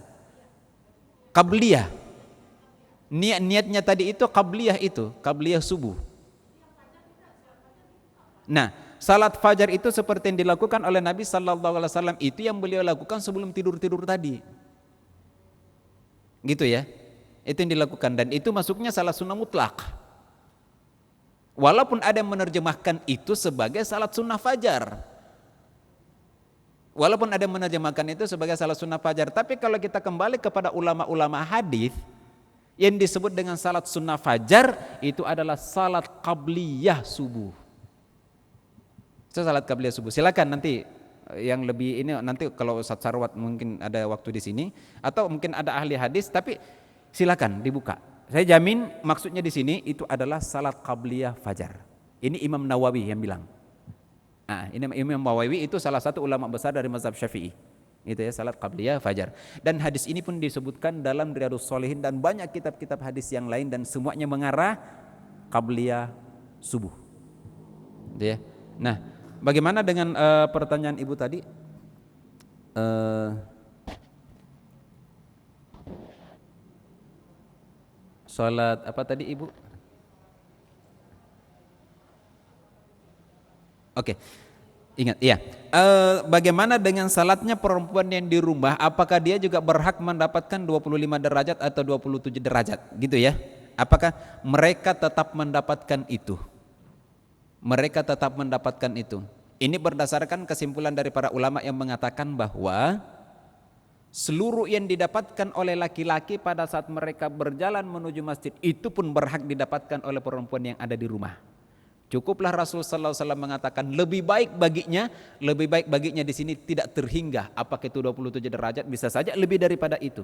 Qabliyah. Niatnya tadi itu qabliyah subuh. Nah, salat fajar itu seperti yang dilakukan oleh Nabi sallallahu alaihi wasallam itu yang beliau lakukan sebelum tidur-tidur tadi. Gitu ya. Itu yang dilakukan dan itu masuknya salat sunnah mutlak. Walaupun ada yang menerjemahkan itu sebagai salat sunnah fajar. Walaupun ada yang menerjemahkan itu sebagai salat sunnah fajar, tapi kalau kita kembali kepada ulama-ulama hadis, yang disebut dengan salat sunnah fajar itu adalah salat qabliyah subuh. Itu salat qabliyah subuh. Silakan nanti yang lebih ini nanti kalau Ustaz Sarwat mungkin ada waktu di sini atau mungkin ada ahli hadis, tapi silakan dibuka. Saya jamin maksudnya di sini itu adalah salat qabliyah fajar. Ini Imam Nawawi yang bilang. Ini Imam Nawawi itu salah satu ulama besar dari mazhab Syafi'i. Itu ya, salat qabliyah fajar. Dan hadis ini pun disebutkan dalam Riyadhus Shalihin dan banyak kitab-kitab hadis yang lain dan semuanya mengarah qabliyah subuh. Gitu ya. Nah, bagaimana dengan pertanyaan Ibu tadi? Salat apa tadi Ibu? Oke. Ingat, iya. Bagaimana dengan salatnya perempuan yang di rumah? Apakah dia juga berhak mendapatkan 25 derajat atau 27 derajat? Gitu ya. Apakah mereka tetap mendapatkan itu? Mereka tetap mendapatkan itu. Ini berdasarkan kesimpulan dari para ulama yang mengatakan bahwa seluruh yang didapatkan oleh laki-laki pada saat mereka berjalan menuju masjid itu pun berhak didapatkan oleh perempuan yang ada di rumah. Cukuplah Rasul sallallahu alaihi wasallam mengatakan lebih baik baginya di sini tidak terhingga apakah itu 27 derajat, bisa saja lebih daripada itu.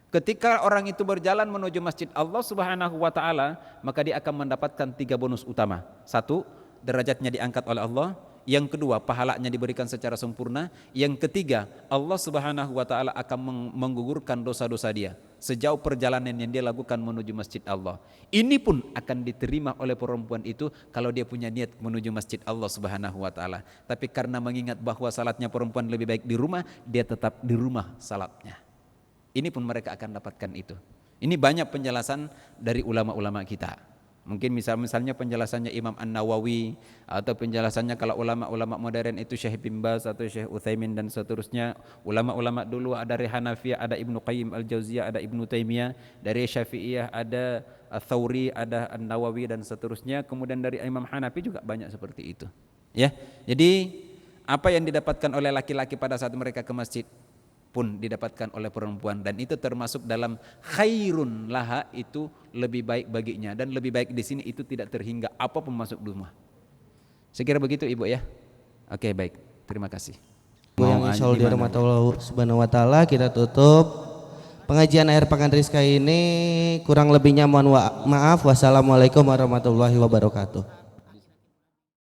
Ketika orang itu berjalan menuju masjid Allah Subhanahu wa taala, maka dia akan mendapatkan 3 bonus utama. 1, derajatnya diangkat oleh Allah. Yang kedua, pahalanya diberikan secara sempurna. Yang ketiga, Allah Subhanahu wa taala akan menggugurkan dosa-dosa dia. sejauh perjalanan yang dia lakukan menuju masjid Allah. Ini pun akan diterima oleh perempuan itu kalau dia punya niat menuju masjid Allah Subhanahu wa taala. Tapi karena mengingat bahwa salatnya perempuan lebih baik di rumah, dia tetap di rumah salatnya. Ini pun mereka akan dapatkan itu. Ini banyak penjelasan dari ulama-ulama kita. Mungkin misalnya penjelasannya Imam An-Nawawi, atau penjelasannya kalau ulama-ulama modern itu Syekh bin Baz atau Syekh Utsaimin dan seterusnya. Ulama-ulama dulu ada dari Hanafiyah, ada Ibnu Qayyim Al-Jauziyah, ada Ibnu Taimiyah. Dari Syafi'iyah ada Ats-Tsauri, ada An-Nawawi dan seterusnya. Kemudian dari Imam Hanafi juga banyak seperti itu. Ya, jadi apa yang didapatkan oleh laki-laki pada saat mereka ke masjid pun didapatkan oleh perempuan, dan itu termasuk dalam khairun laha, itu lebih baik baginya, dan lebih baik di sini itu tidak terhingga apapun masuk rumah. Saya kira begitu Ibu ya. Oke, baik. Terima kasih. Yang insyaallah dirahmati Allah Subhanahu wa taala, kita tutup pengajian akhir pekan Rizka ini. Kurang lebihnya mohon maaf. Wassalamualaikum warahmatullahi wabarakatuh.